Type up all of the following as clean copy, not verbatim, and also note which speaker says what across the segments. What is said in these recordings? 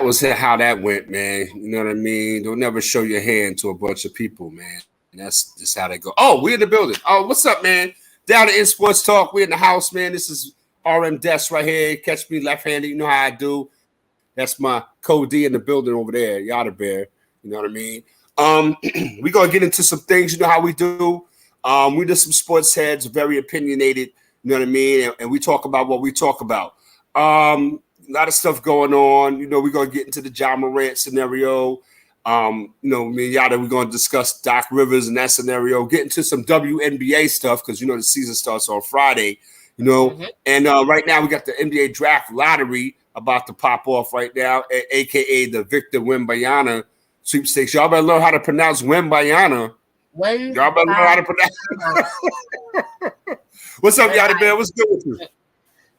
Speaker 1: was how that went, man. You know what I mean? Don't never show your hand to a bunch of people, man. That's just how they go. Oh, we in the building. Oh, what's up, man? Down in Sports Talk. We in the house, man. This is RM Desk right here. Catch me left-handed. You know how I do. That's my Code D in the building over there. Yada Bear. You know what I mean? We're gonna get into some things. You know how we do. We just some sports heads, very opinionated. You know what I mean? And we talk about what we talk about. A lot of stuff going on. You know, we're gonna get into the John Morant scenario. You know, me and Yada, we're gonna discuss Doc Rivers and that scenario. Get into some WNBA stuff because you know the season starts on Friday. You know, and right now we got the NBA draft lottery about to pop off right now, aka the Victor Wembanyama sweepstakes. Y'all better learn how to pronounce Wembanyama. Y'all better learn how to pronounce. What's up, Yada Bear? What's good with you?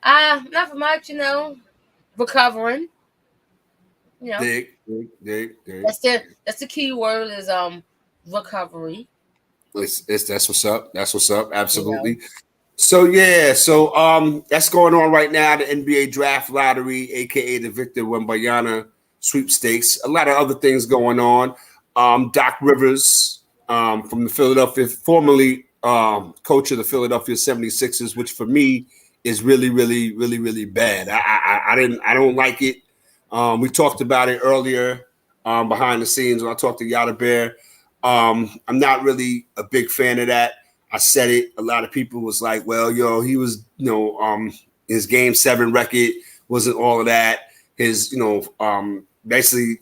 Speaker 2: Nothing much, you know. Recovering. You know.
Speaker 1: Dig.
Speaker 2: That's the key word is recovery.
Speaker 1: That's what's up. That's what's up. Absolutely. You know. So that's going on right now. The NBA draft lottery, aka the Victor Wembanyama sweepstakes. A lot of other things going on. Doc Rivers from the Philadelphia, formerly coach of the Philadelphia 76ers, which for me is really bad. I don't like it. We talked about it earlier behind the scenes when I talked to Yada Bear. I'm not really a big fan of that. I said it. A lot of people was like, well, he was, his game 7 record wasn't all of that. His, basically,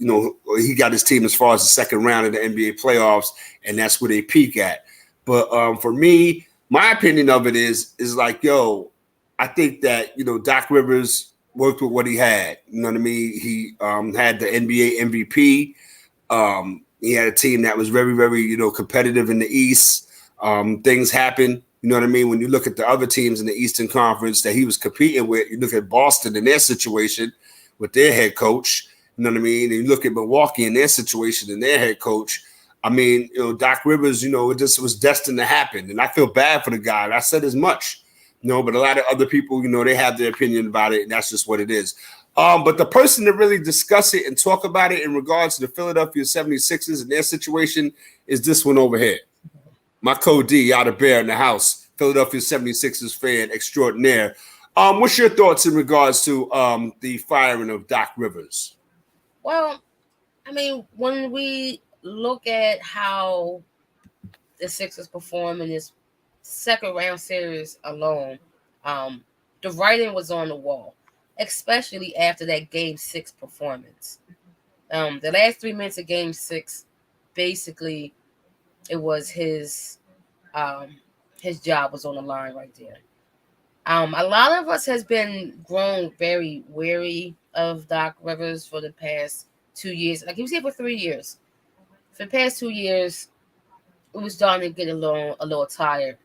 Speaker 1: he got his team as far as the second round of the NBA playoffs, and that's where they peak at. But for me, my opinion of it is like, I think that, Doc Rivers worked with what he had. You know what I mean? He had the NBA MVP. He had a team that was very, competitive in the East. Things happen. You know what I mean? When you look at the other teams in the Eastern Conference that he was competing with, you look at Boston and their situation with their head coach. You know what I mean? And you look at Milwaukee and their situation and their head coach. I mean, Doc Rivers, it just was destined to happen. And I feel bad for the guy. And I said as much. But a lot of other people, they have their opinion about it, and that's just what it is. But the person to really discuss it and talk about it in regards to the Philadelphia 76ers and their situation is this one over here. My Code D, Yada Bear in the house, Philadelphia 76ers fan extraordinaire. What's your thoughts in regards to the firing of Doc Rivers?
Speaker 2: Well, I mean, when we look at how the Sixers perform in this second round series alone, the writing was on the wall, especially after that Game 6 performance. The last 3 minutes of Game 6, basically, it was his job was on the line right there. A lot of us has been grown very wary of Doc Rivers for the past 2 years. Like he was here for 3 years. For the past 2 years, it was starting to get a little tired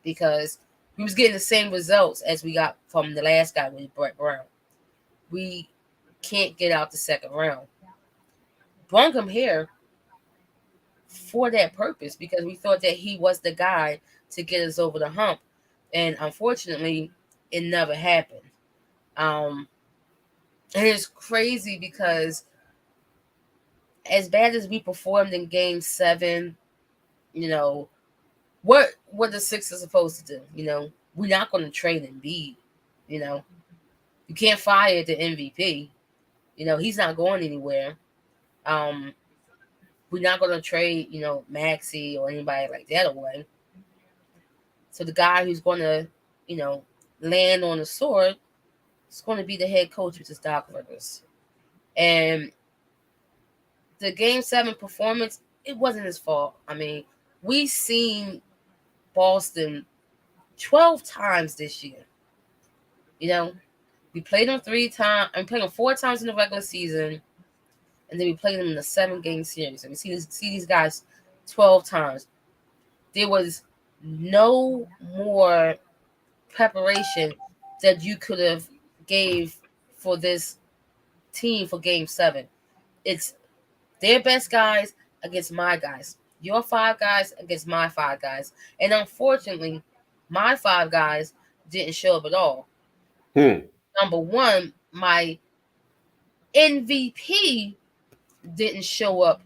Speaker 2: because we was getting the same results as we got from the last guy with Brett Brown. We can't get out the second round. Brought him here for that purpose because we thought that he was the guy to get us over the hump. And unfortunately, it never happened. And it's crazy because as bad as we performed in Game 7, what the Sixers supposed to do? We're not going to trade Embiid. You can't fire the MVP. He's not going anywhere. We're not going to trade, Maxey or anybody like that away. So the guy who's going to, land on the sword is going to be the head coach, which is Doc Rivers. And the Game 7 performance, it wasn't his fault. I mean, we seen Boston 12 times this year. We played them 3 times. I'm playing them 4 times in the regular season. And then we played them in the 7-game series. And we see these guys 12 times. There was no more preparation that you could have gave for this team for Game 7. It's their best guys against my guys. Your 5 guys against my 5 guys. And unfortunately, my 5 guys didn't show up at all. Number one, my MVP didn't show up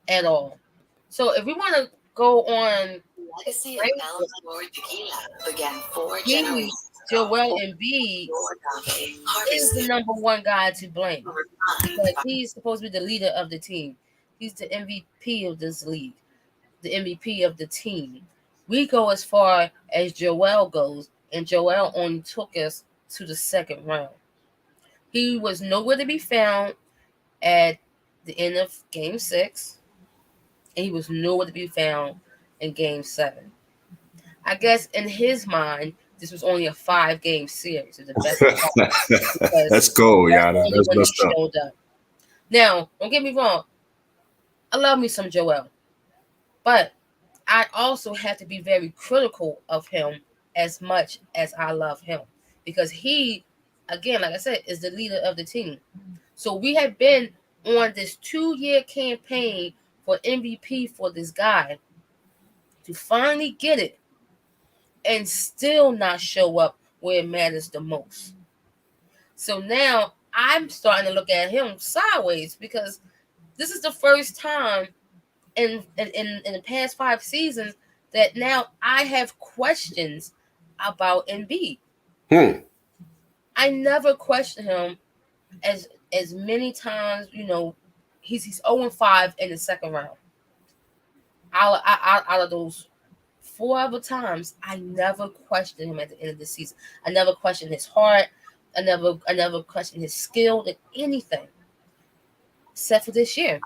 Speaker 2: at all. So if we want to go on
Speaker 3: Legacy of Bellflower Tequila began 4 generations
Speaker 2: he,
Speaker 3: ago.
Speaker 2: Joel Embiid, is the number one guy to blame because he's supposed to be the leader of the team. He's the MVP of this league, the MVP of the team. We go as far as Joel goes, and Joel only took us to the second round. He was nowhere to be found at the end of Game 6, and he was nowhere to be found in Game 7. I guess in his mind, this was only a 5-game series. It's the best because
Speaker 1: Let's go,
Speaker 2: that's
Speaker 1: Yana.
Speaker 2: only
Speaker 1: That's
Speaker 2: when he
Speaker 1: messed up.
Speaker 2: showed up. Now, don't get me wrong. I love me some Joel, but I also have to be very critical of him as much as I love him because he, again, like I said, is the leader of the team. So we have been on this 2-year campaign for MVP for this guy to finally get it and still not show up where it matters the most. So now I'm starting to look at him sideways because this is the first time in the past 5 seasons that now I have questions about Embiid. I never questioned him as many times. He's 0-5 in the second round. Out of those 4 other times, I never questioned him at the end of the season. I never questioned his heart. I never questioned his skill and anything, except for this year.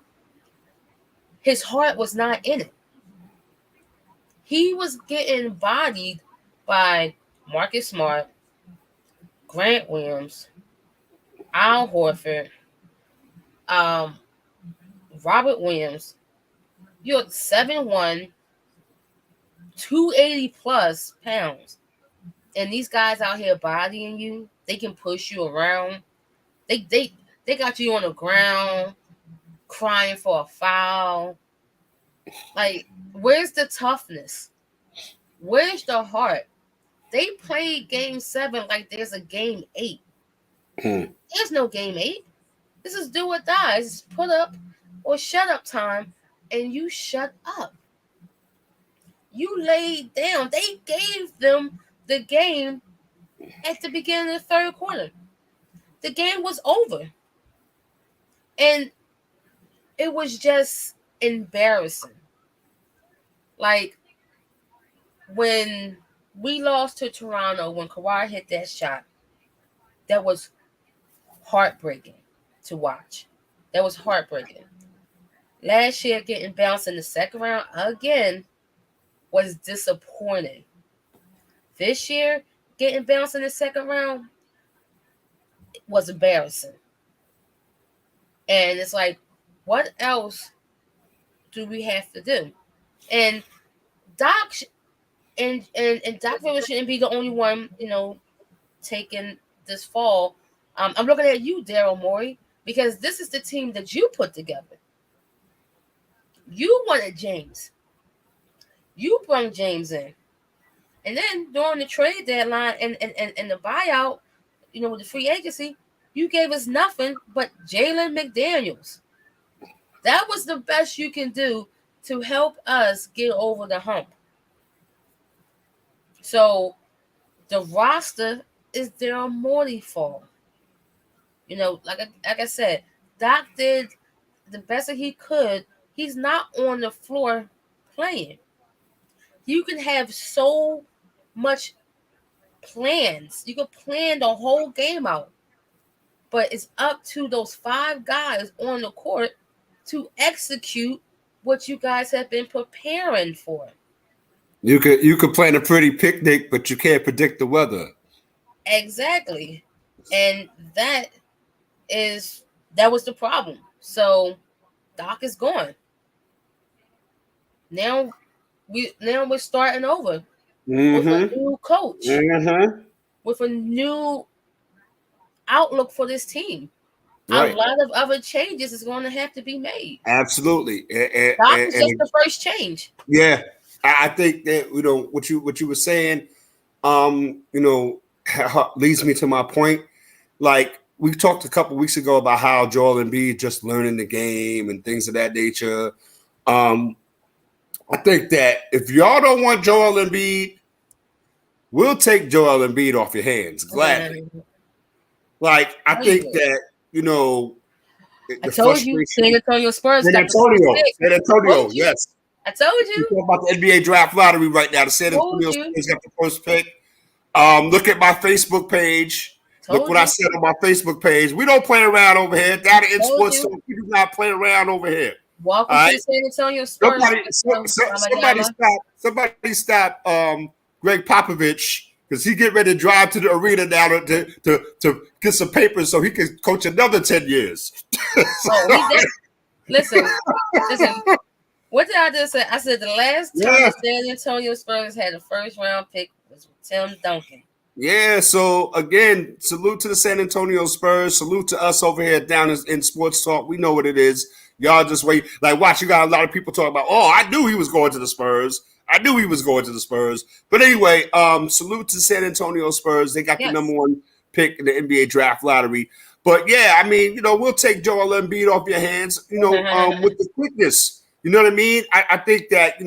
Speaker 2: His heart was not in it. He was getting bodied by Marcus Smart, Grant Williams, Al Horford, um, Robert Williams. You're 7'1", 280 plus pounds. And these guys out here bodying you, they can push you around. They got you on the ground crying for a foul. Like, where's the toughness? Where's the heart? They played game 7 like there's a game 8. There's no game 8. This is do or die. This is put up or shut up time, and you shut up. You laid down. They gave them the game at the beginning of the third quarter. The game was over. And it was just embarrassing. Like, when we lost to Toronto, when Kawhi hit that shot, that was heartbreaking to watch. That was heartbreaking. Last year, getting bounced in the second round again was disappointing. This year, getting bounced in the second round was embarrassing. And it's like, what else do we have to do? And Doc and Doc Rivers shouldn't be the only one, taking this fall. I'm looking at you, Daryl Morey, because this is the team that you put together. You wanted James. You brought James in. And then during the trade deadline and the buyout, with the free agency, you gave us nothing but Jalen McDaniels. That was the best you can do to help us get over the hump. So the roster is Daryl Morey's fault. Like I said, Doc did the best that he could. He's not on the floor playing. You can have so much plans. You can plan the whole game out. But it's up to those 5 guys on the court to execute what you guys have been preparing for.
Speaker 1: You could plan a pretty picnic, but you can't predict the weather.
Speaker 2: Exactly. And that was the problem. So Doc is gone. Now we're starting over with a new coach, with a new outlook for this team. Right. A lot of other changes is going to have to be made.
Speaker 1: Absolutely.
Speaker 2: Doc is just the first change.
Speaker 1: Yeah, I think that what you were saying, leads me to my point. Like, we talked a couple weeks ago about how Joel Embiid just learning the game and things of that nature. I think that if y'all don't want Joel Embiid, we'll take Joel Embiid off your hands gladly. Like, I think that,
Speaker 2: I
Speaker 1: the
Speaker 2: told you, San Antonio Spurs got
Speaker 1: San Antonio, yes.
Speaker 2: I told you.
Speaker 1: We're talking about the NBA draft lottery right now. The San Antonio Spurs got the first pick. Look at my Facebook page. Look what I said on my Facebook page. We don't play around over here. Down in Sportstalk, we do not play around over here.
Speaker 2: Welcome to the San Antonio Spurs.
Speaker 1: Somebody stop Greg Popovich, because he get ready to drive to the arena now to get some papers so he can coach another 10 years.
Speaker 2: Listen. What did I just say? I said the last time the San Antonio Spurs had a first round pick was with Tim Duncan.
Speaker 1: Yeah, so again, salute to the San Antonio Spurs. Salute to us over here down in Sports Talk. We know what it is. Y'all just wait. Like, watch, you got a lot of people talking about, I knew he was going to the Spurs. But anyway, salute to San Antonio Spurs. They got the number one pick in the NBA draft lottery. But yeah, I mean, we'll take Joel Embiid off your hands, with the quickness. You know what I mean? I think that,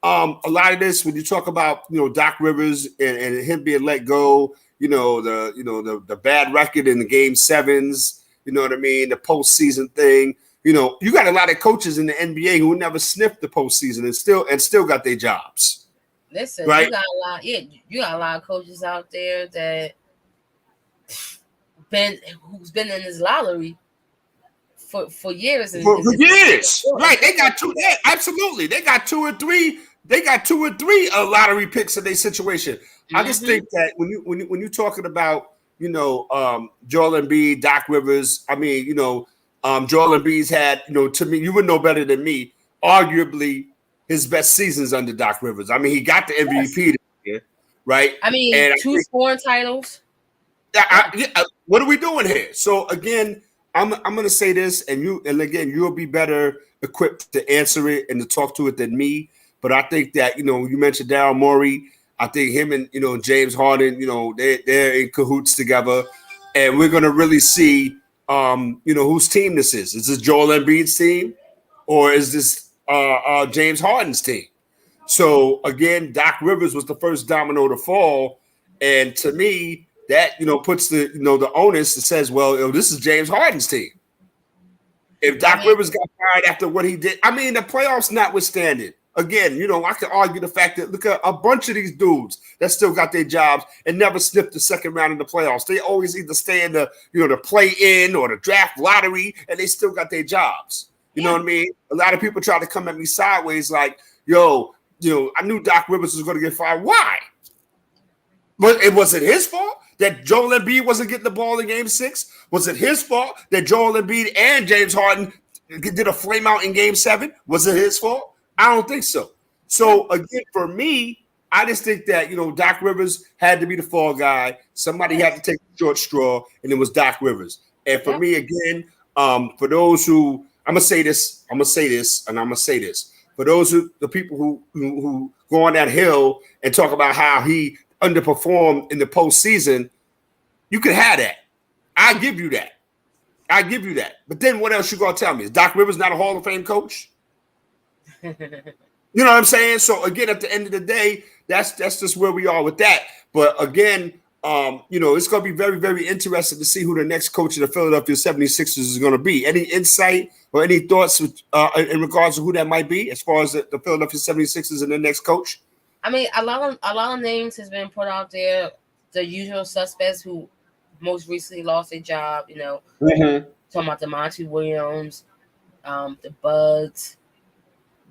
Speaker 1: a lot of this, when you talk about, Doc Rivers and him being let go, the bad record in the game sevens, you know what I mean? The postseason thing, you got a lot of coaches in the NBA who never sniffed the postseason and still got their jobs.
Speaker 2: Listen,
Speaker 1: right?
Speaker 2: You got a lot of coaches out there that who's been in this lottery for years.
Speaker 1: For years. Right. They got two. Yeah, absolutely. They got two or three lottery picks in their situation. Mm-hmm. I just think that when you're talking about, Joel Embiid, Doc Rivers, I mean, Joel Embiid's had, to me, you would know better than me, arguably his best seasons under Doc Rivers. I mean, he got the MVP this year, right?
Speaker 2: I mean, two scoring titles.
Speaker 1: What are we doing here? So again, I'm going to say this, and again, you'll be better equipped to answer it and to talk to it than me. But I think that, you mentioned Daryl Morey. I think him and, James Harden, they're in cahoots together. And we're going to really see, whose team this is. Is this Joel Embiid's team, or is this James Harden's team? So, again, Doc Rivers was the first domino to fall. And to me, that, puts the onus that says, well, this is James Harden's team. If Doc Rivers got fired after what he did, I mean, the playoffs notwithstanding, again, I could argue the fact that look at a bunch of these dudes that still got their jobs and never sniffed the second round in the playoffs. They always either stay in the, the play in or the draft lottery, and they still got their jobs. You know what I mean? A lot of people try to come at me sideways like, I knew Doc Rivers was going to get fired. Why? But it wasn't his fault that Joel Embiid wasn't getting the ball in Game 6. Was it his fault that Joel Embiid and James Harden did a flame out in Game 7? Was it his fault? I don't think so. So, again, for me, I just think that, Doc Rivers had to be the fall guy. Somebody had to take the short straw, and it was Doc Rivers. And for me, again, for those who – I'm going to say this, and I'm going to say this. For those the people who go on that hill and talk about how he underperformed in the postseason, you can have that. I give you that. But then what else you going to tell me? Is Doc Rivers not a Hall of Fame coach? You know what I'm saying? So again, at the end of the day, that's just where we are with that. But again, it's going to be very, very interesting to see who the next coach of the Philadelphia 76ers is going to be. Any insight or any thoughts in regards to who that might be as far as the Philadelphia 76ers and the next coach?
Speaker 2: I mean, a lot of names has been put out there. The usual suspects who most recently lost their job, talking about DeMonte Williams, the Bugs,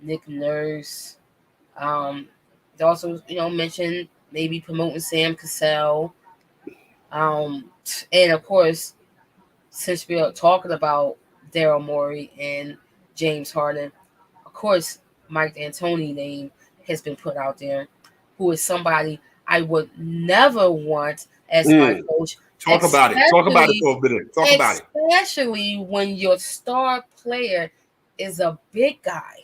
Speaker 2: Nick Nurse. They also, mentioned maybe promoting Sam Cassell. And of course, since we are talking about Daryl Morey and James Harden, of course, Mike D'Antoni name has been put out there, who is somebody I would never want as my coach.
Speaker 1: Talk about it for a minute. Talk about it.
Speaker 2: Especially when your star player is a big guy.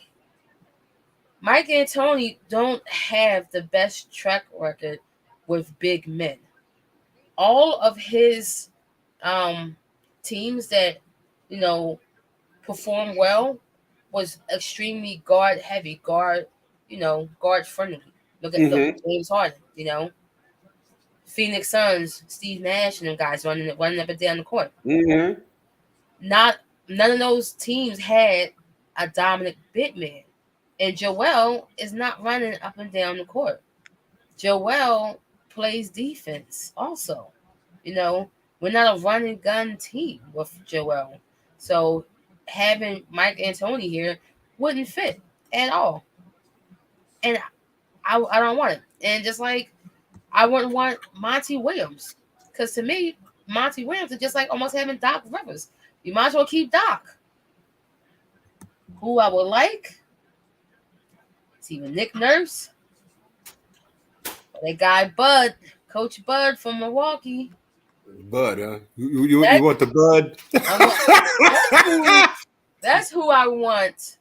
Speaker 2: Mike D'Antoni don't have the best track record with big men. All of his teams that you know perform well was extremely guard heavy, guard friendly. Look,
Speaker 1: Mm-hmm.
Speaker 2: James Harden, Phoenix Suns, Steve Nash and them guys running up and down the court.
Speaker 1: Mm-hmm.
Speaker 2: Not None of those teams had a dominant big man. And Joel is not running up and down the court. Joel plays defense also. You know, we're not a running gun team with Joel. So having Mike D'Antoni here wouldn't fit at all. And I don't want it. And just like I wouldn't want Monty Williams. Because to me, Monty Williams is just like almost having Doc Rivers. You might as well keep Doc. Who I would like is even Nick Nurse. That guy Bud, Coach Bud from Milwaukee.
Speaker 1: Bud, you want the Bud?
Speaker 2: That's who I want.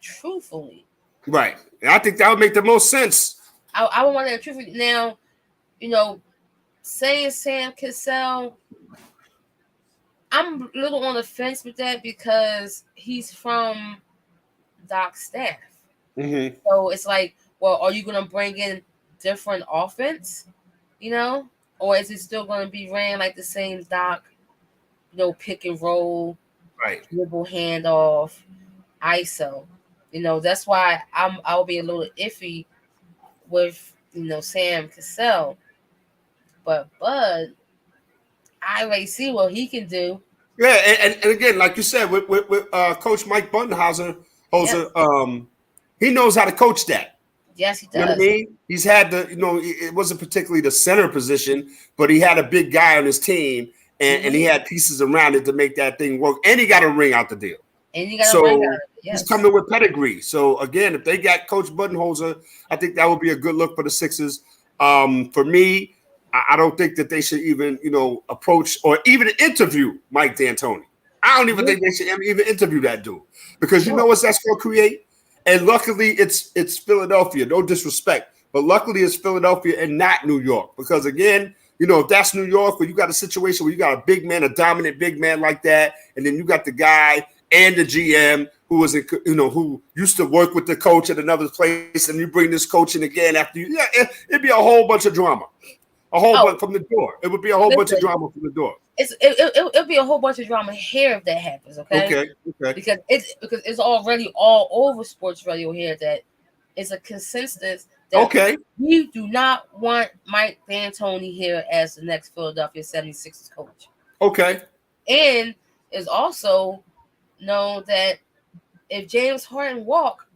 Speaker 2: Truthfully,
Speaker 1: right. I think that would make the most sense.
Speaker 2: I would want that truthfully. Now, saying Sam Cassell, I'm a little on the fence with that because he's from Doc's staff.
Speaker 1: Mm-hmm.
Speaker 2: So it's like, well, are you going to bring in different offense, or is it still going to be ran like the same Doc, pick and roll,
Speaker 1: right,
Speaker 2: dribble handoff, ISO? That's why I'll be a little iffy with Sam Cassell, but Bud, I already see what he can do.
Speaker 1: Yeah, and again, like you said, with Coach Mike Budenholzer, yes. He knows how to coach that.
Speaker 2: Yes, he does.
Speaker 1: You know what I mean? He's had it wasn't particularly the center position, but he had a big guy on his team, and he had pieces around it to make that thing work. And he got a ring out the deal.
Speaker 2: And he got a ring out.
Speaker 1: Yes. He's coming with pedigree. So again, if they got Coach Budenholzer, I think that would be a good look for the Sixers. For me, I don't think that they should even, approach or even interview Mike D'Antoni. I don't even think they should even interview that dude because you know what that's going to create. And luckily, it's Philadelphia. No disrespect, but luckily it's Philadelphia and not New York. Because again, if that's New York, where you got a situation where you got a big man, a dominant big man like that, and then you got the guy and the GM who was, who used to work with the coach at another place, and you bring this coach in again after you, it'd be a whole bunch of drama. A whole bunch from the door. It would be a whole bunch of drama from the door.
Speaker 2: It'll be a whole bunch of drama here if that happens. Okay. Because it's already all over sports radio here that it's a consensus that we do not want Mike D'Antoni here as the next Philadelphia 76ers coach.
Speaker 1: Okay.
Speaker 2: And it's also known that if James Harden walk,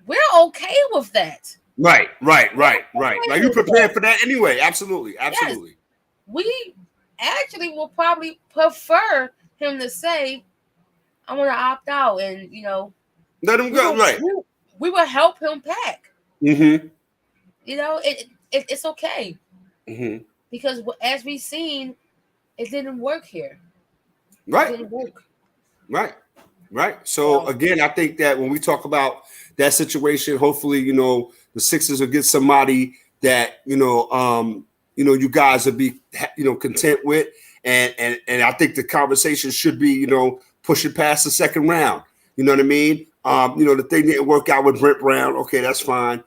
Speaker 2: we're okay with that.
Speaker 1: Right. Like you prepared for that anyway. Absolutely. Yes.
Speaker 2: We actually will probably prefer him to say, "I want to opt out," and
Speaker 1: let him go. Right.
Speaker 2: We will help him pack.
Speaker 1: Mm-hmm.
Speaker 2: It's okay.
Speaker 1: Mm-hmm.
Speaker 2: Because as we've seen, it didn't work here.
Speaker 1: Right.
Speaker 2: It didn't work.
Speaker 1: Right. So again, I think that when we talk about that situation, hopefully, the Sixers will get somebody that you guys will be content with, and I think the conversation should be pushing past the second round. You know what I mean? The thing didn't work out with Brent Brown. Okay, that's fine.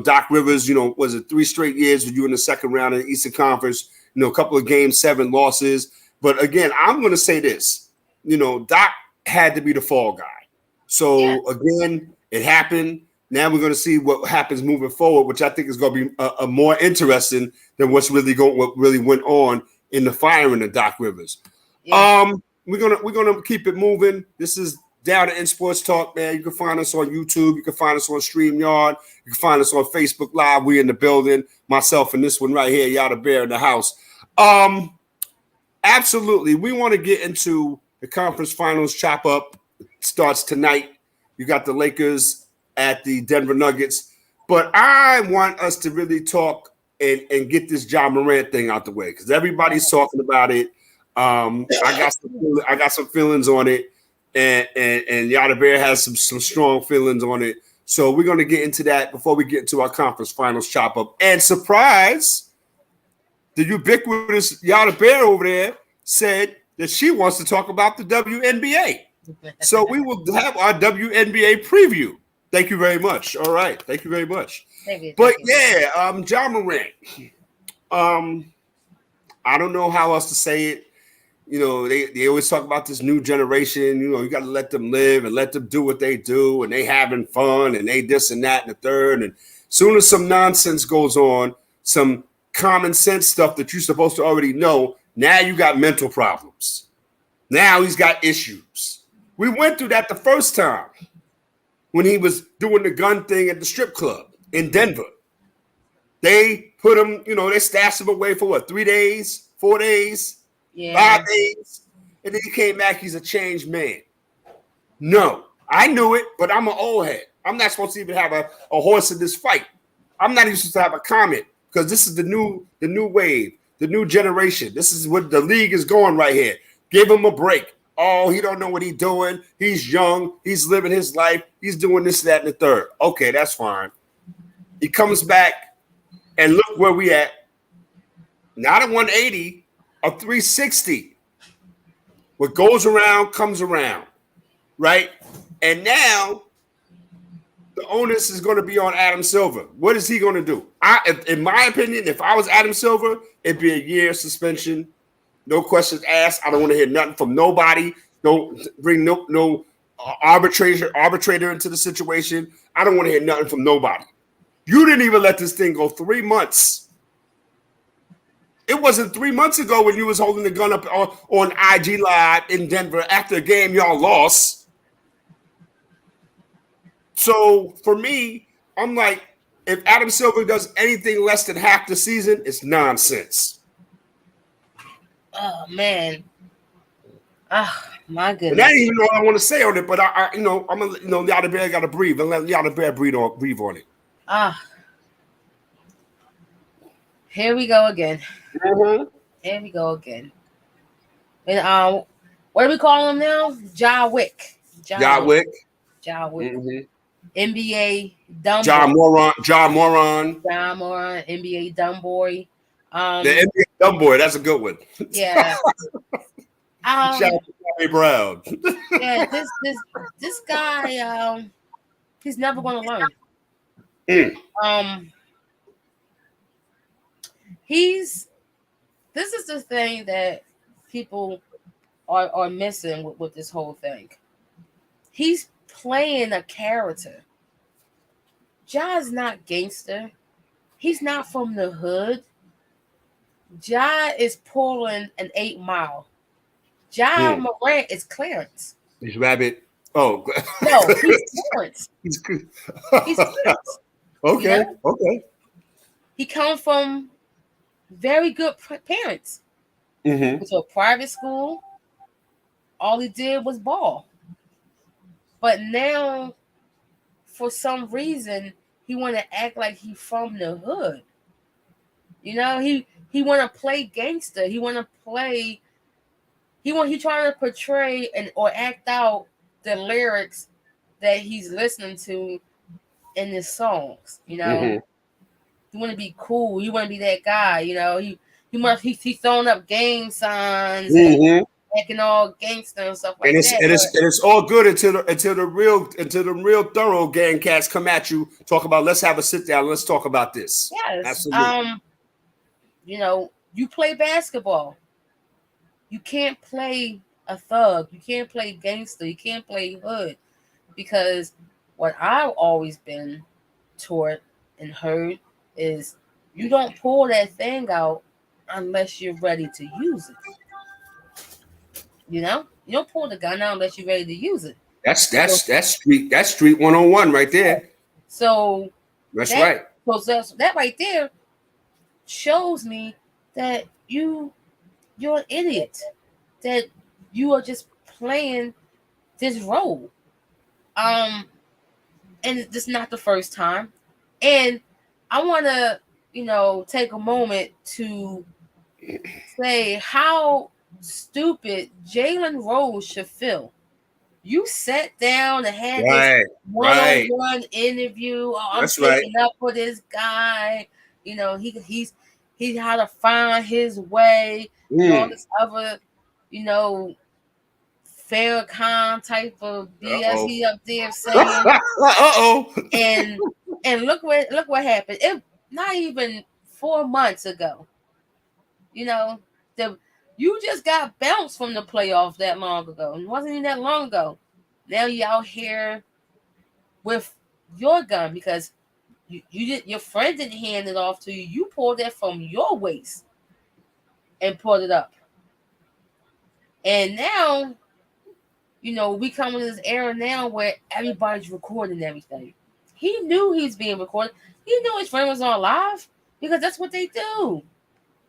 Speaker 1: Doc Rivers. Was it 3 straight years with you in the second round in the Eastern Conference? A couple of Game 7 losses. But again, I'm going to say this. Doc had to be the fall guy. So again, it happened. Now we're going to see what happens moving forward, which I think is going to be a more interesting than what really went on in the firing of Doc Rivers. Yeah. We're gonna keep it moving. This is Down to End Sports Talk, man. You can find us on YouTube. You can find us on StreamYard. You can find us on Facebook Live. We in the building. Myself and this one right here, Yada Bear in the house. Absolutely. We want to get into the conference finals chop up. It starts tonight. You got the Lakers at the Denver Nuggets. But I want us to really talk and get this Ja Morant thing out the way because everybody's talking about it. I got some feelings on it, and Yada Bear has some strong feelings on it. So we're going to get into that before we get into our conference finals chop up. And surprise, the ubiquitous Yada Bear over there said that she wants to talk about the WNBA. So we will have our WNBA preview. Thank you very much. All right. Thank you very much. But yeah, John Morant. I don't know how else to say it. You know, they always talk about this new generation. You know, you got to let them live and let them do what they do, and they having fun, and they this and that and the third. And soon as some nonsense goes on, some common sense stuff that you're supposed to already know, now you got mental problems. Now he's got issues. We went through that the first time when he was doing the gun thing at the strip club in Denver. They put him, you know, they stashed him away for what, 3 days, 4 days, 5 days, and then he came back. He's a changed man. No, I knew it, but I'm an old head. I'm not supposed to even have a horse in this fight. I'm not even supposed to have a comment because this is the new wave, the new generation. This is what the league is going right here. Give him a break. Oh, he don't know what he's doing. He's young. He's living his life. He's doing this, that, and the third. Okay, that's fine. He comes back, and look where we at. Not a 180, a 360. What goes around comes around, right? And now the onus is going to be on Adam Silver. What is he going to do? In my opinion, if I was Adam Silver, it'd be a year suspension. No questions asked. I don't want to hear nothing from nobody. Don't bring no arbitrator into the situation. I don't want to hear nothing from nobody. You didn't even let this thing go 3 months. It wasn't 3 months ago when you was holding the gun up on IG Live in Denver after a game y'all lost. So for me, I'm like, if Adam Silver does anything less than half the season, it's nonsense.
Speaker 2: Oh man. Oh my goodness.
Speaker 1: And that ain't even all I want to say on it, but I'm gonna, Yada Bear got to breathe and let Yada Bear breathe on it.
Speaker 2: Here we go again.
Speaker 1: Mm-hmm.
Speaker 2: Here we go again. And what do we call him now? Ja Wick.
Speaker 1: Ja Wick.
Speaker 2: Mm-hmm. NBA dumb.
Speaker 1: John Moran.
Speaker 2: NBA dumb boy.
Speaker 1: The NBA dumb boy. That's a good one.
Speaker 2: Yeah.
Speaker 1: Charlie Brown.
Speaker 2: Yeah. This guy. He's never going to learn. This is the thing that people are missing with this whole thing. He's playing a character. Ja's not gangster. He's not from the hood. Ja is pulling an 8 Mile. Ja Morant is Clarence.
Speaker 1: He's Rabbit. Oh.
Speaker 2: No, he's Clarence. He's Clarence.
Speaker 1: Okay. Okay.
Speaker 2: He comes from very good parents.
Speaker 1: Mm-hmm.
Speaker 2: Went to a private school. All he did was ball. But now, for some reason, he want to act like he from the hood. You know, he want to play gangster. He want to play. He trying to portray or act out the lyrics that he's listening to in his songs. You know, he want to be cool. He want to be that guy. You know, he's throwing up gang signs. And acting all gangster and stuff like that.
Speaker 1: And it's all good until the real thorough gang cats come at you, talk about, let's have a sit down, let's talk about this.
Speaker 2: Yes.
Speaker 1: Absolutely.
Speaker 2: You know, you play basketball. You can't play a thug. You can't play gangster. You can't play hood. Because what I've always been taught and heard is you don't pull that thing out unless you're ready to use it. You know, you don't pull the gun out unless you're ready to use it.
Speaker 1: That's street 101 right there.
Speaker 2: So
Speaker 1: that's right.
Speaker 2: So that right there shows me that you're an idiot. That you are just playing this role. And this is not the first time. And I want to, take a moment to say how stupid Jalen Rose should feel. You sat down and had this one-on-one interview. Oh, I'm taking up for this guy. You know, he how to find his way. All this other you know, Farrakhan type of BS
Speaker 1: Uh-oh.
Speaker 2: he up there saying.
Speaker 1: Uh-oh.
Speaker 2: and and look what happened. It not even 4 months ago. You know, the you just got bounced from the playoffs that long ago. It wasn't even that long ago. Now you out here with your gun because you did your friend didn't hand it off to you. You pulled it from your waist and pulled it up. And now, we come in this era now where everybody's recording everything. He knew he's being recorded. He knew his friend was on live because that's what they do.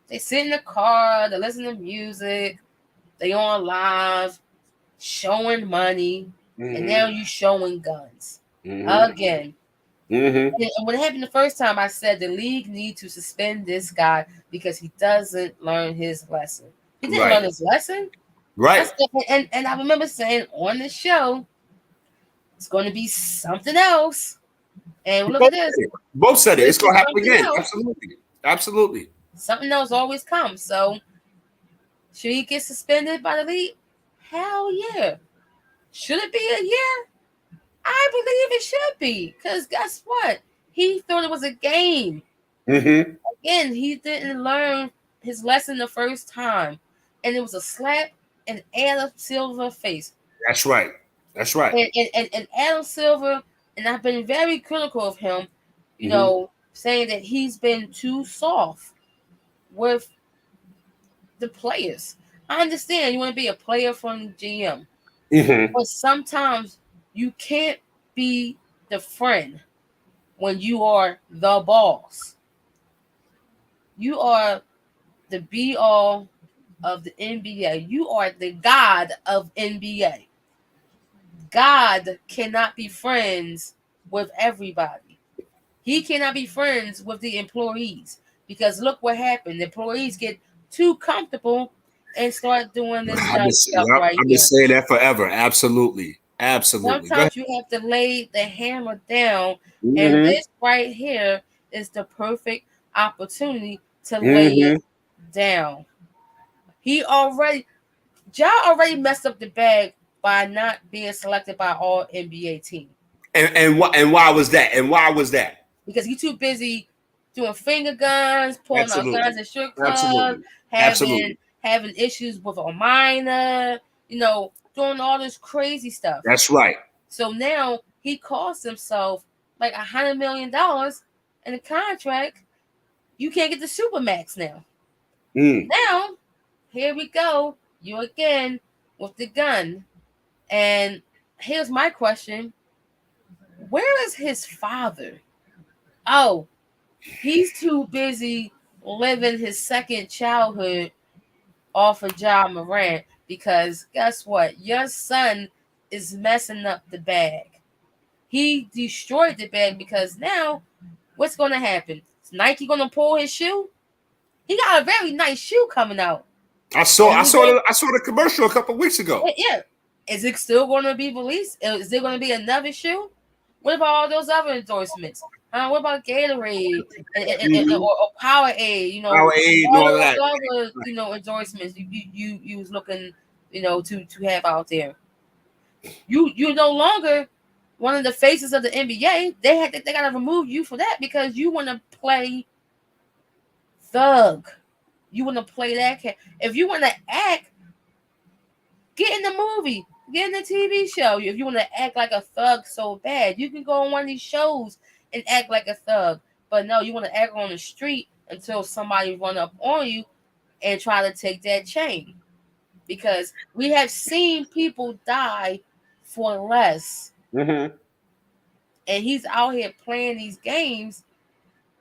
Speaker 2: They sit in the car, they listen to music, they on live, showing money, and now you showing guns. Again. And what happened the first time, I said the league need to suspend this guy because he doesn't learn his lesson. He didn't learn his lesson.
Speaker 1: Right.
Speaker 2: And I remember saying on the show, it's going to be something else. And look at this.
Speaker 1: Both said it. It's going to happen again.
Speaker 2: Else.
Speaker 1: Absolutely. Absolutely.
Speaker 2: Something else always comes. So, should he get suspended by the league? Hell yeah. Should it be a year? I believe it should be. Because guess what? He thought it was a game. Again, he didn't learn his lesson the first time. And it was a slap in Adam Silver's face.
Speaker 1: That's right. That's right.
Speaker 2: And Adam Silver, and I've been very critical of him, saying that he's been too soft with the players. I understand you want to be a player from GM, but sometimes you can't be the friend when you are the boss. You are the be all of the NBA. You are the god of NBA. God cannot be friends with everybody. He cannot be friends with the employees because look what happened. The employees get too comfortable and start doing this stuff right
Speaker 1: I've been saying that forever. Absolutely. Absolutely.
Speaker 2: Sometimes you have to lay the hammer down, and this right here is the perfect opportunity to lay it down. Ja already messed up the bag by not being selected by all NBA team.
Speaker 1: And why was that? And why was that?
Speaker 2: Because he's too busy doing finger guns, pulling out guns in strip clubs, having issues with a minor, doing all this crazy stuff.
Speaker 1: That's right.
Speaker 2: So now he cost himself like $100 million in a contract. You can't get the Supermax now. Now, here we go. You again with the gun. And here's my question. Where is his father? Oh, he's too busy living his second childhood off of Ja Morant because guess what? Your son is messing up the bag. He destroyed the bag because now what's going to happen? Is Nike going to pull his shoe? He got a very nice shoe coming out.
Speaker 1: I saw the commercial a couple of weeks ago.
Speaker 2: Yeah. Is it still going to be released? Is there going to be another shoe? What about all those other endorsements? What about Gatorade or Powerade?
Speaker 1: Powerade and all that.
Speaker 2: Other, endorsements you was looking, to have out there. You no longer one of the faces of the NBA. They got to remove you for that because you want to play thug. You want to play that cat. If you want to act, get in the movie. Get in the TV show. If you want to act like a thug so bad, you can go on one of these shows and act like a thug. But no, you want to act on the street until somebody run up on you and try to take that chain. Because we have seen people die for less. And he's out here playing these games.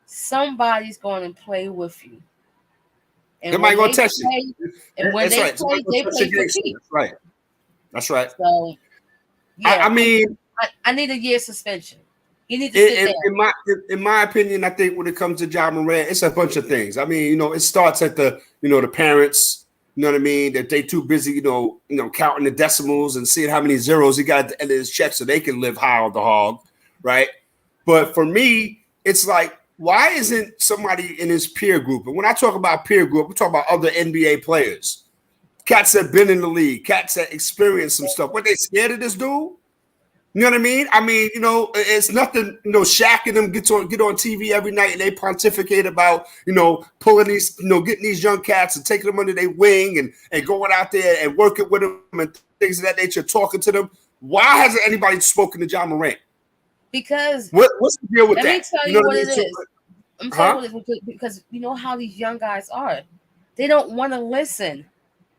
Speaker 2: Somebody's going to play with you. And
Speaker 1: somebody going to test you.
Speaker 2: And when they play for keeps.
Speaker 1: That's right. That's right.
Speaker 2: So, yeah,
Speaker 1: I mean,
Speaker 2: I need a year suspension. You need to sit down.
Speaker 1: In my opinion, I think when it comes to Ja Morant, it's a bunch of things. I mean, it starts at the parents. You know what I mean? That they too busy, counting the decimals and seeing how many zeros he got at the end of his check so they can live high on the hog, right? But for me, it's like, why isn't somebody in his peer group? And when I talk about peer group, we talk about other NBA players. Cats that been in the league, cats that experienced some stuff. What, they scared of this dude? You know what I mean? I mean, it's nothing. Shaq and them get on TV every night and they pontificate about, pulling these, getting these young cats and taking them under their wing and going out there and working with them and things of that nature, talking to them. Why hasn't anybody spoken to John Morant?
Speaker 2: Because
Speaker 1: what's the deal with that?
Speaker 2: Let me tell you what it is. I'm telling you
Speaker 1: Huh?
Speaker 2: because you know how these young guys are. They don't want to listen.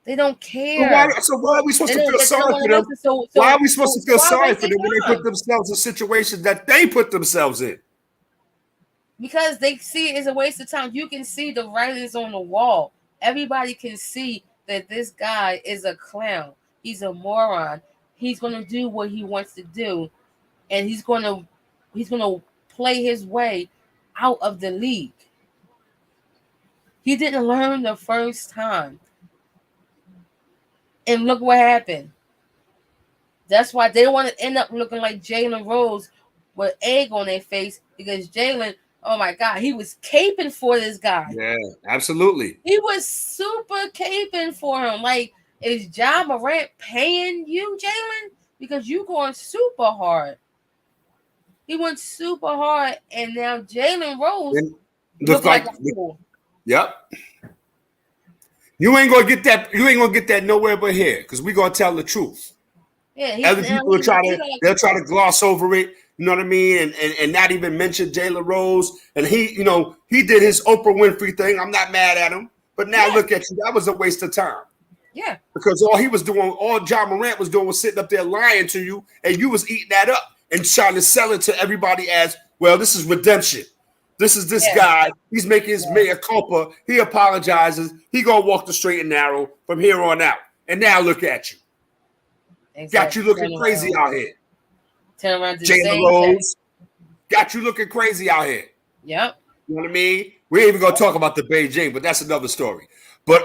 Speaker 2: They don't care.
Speaker 1: So why are we supposed to feel sorry for them? Why are we supposed to feel sorry for them when they put themselves in situations that they put themselves in?
Speaker 2: Because they see it as a waste of time. You can see the writings on the wall. Everybody can see that this guy is a clown. He's a moron. He's going to do what he wants to do, and he's going to play his way out of the league. He didn't learn the first time. And look what happened. That's why they want to end up looking like Jalen Rose with egg on their face, because Jalen, oh my God, he was caping for this guy.
Speaker 1: Yeah, absolutely.
Speaker 2: He was super caping for him. Like, is John Morant paying you, Jalen? Because you going super hard. He went super hard, and now Jalen Rose looks like a fool.
Speaker 1: Yep. You ain't gonna get that. You ain't gonna get that nowhere but here, because we gonna tell the truth.
Speaker 2: Yeah,
Speaker 1: other people will try to gloss over it. You know what I mean, and not even mention Jalen Rose. And he did his Oprah Winfrey thing. I'm not mad at him, but now look at you. That was a waste of time.
Speaker 2: Yeah,
Speaker 1: because all John Morant was doing was sitting up there lying to you, and you was eating that up and trying to sell it to everybody as, well, this is redemption. This is this guy. He's making his mea culpa. He apologizes. He gonna walk the straight and narrow from here on out. And now look at you. Exactly. Got you looking crazy out here.
Speaker 2: Turn around to
Speaker 1: Jalen Rose. Got you looking crazy out here.
Speaker 2: Yep.
Speaker 1: You know what I mean? We ain't even gonna talk about the Beijing, but that's another story. But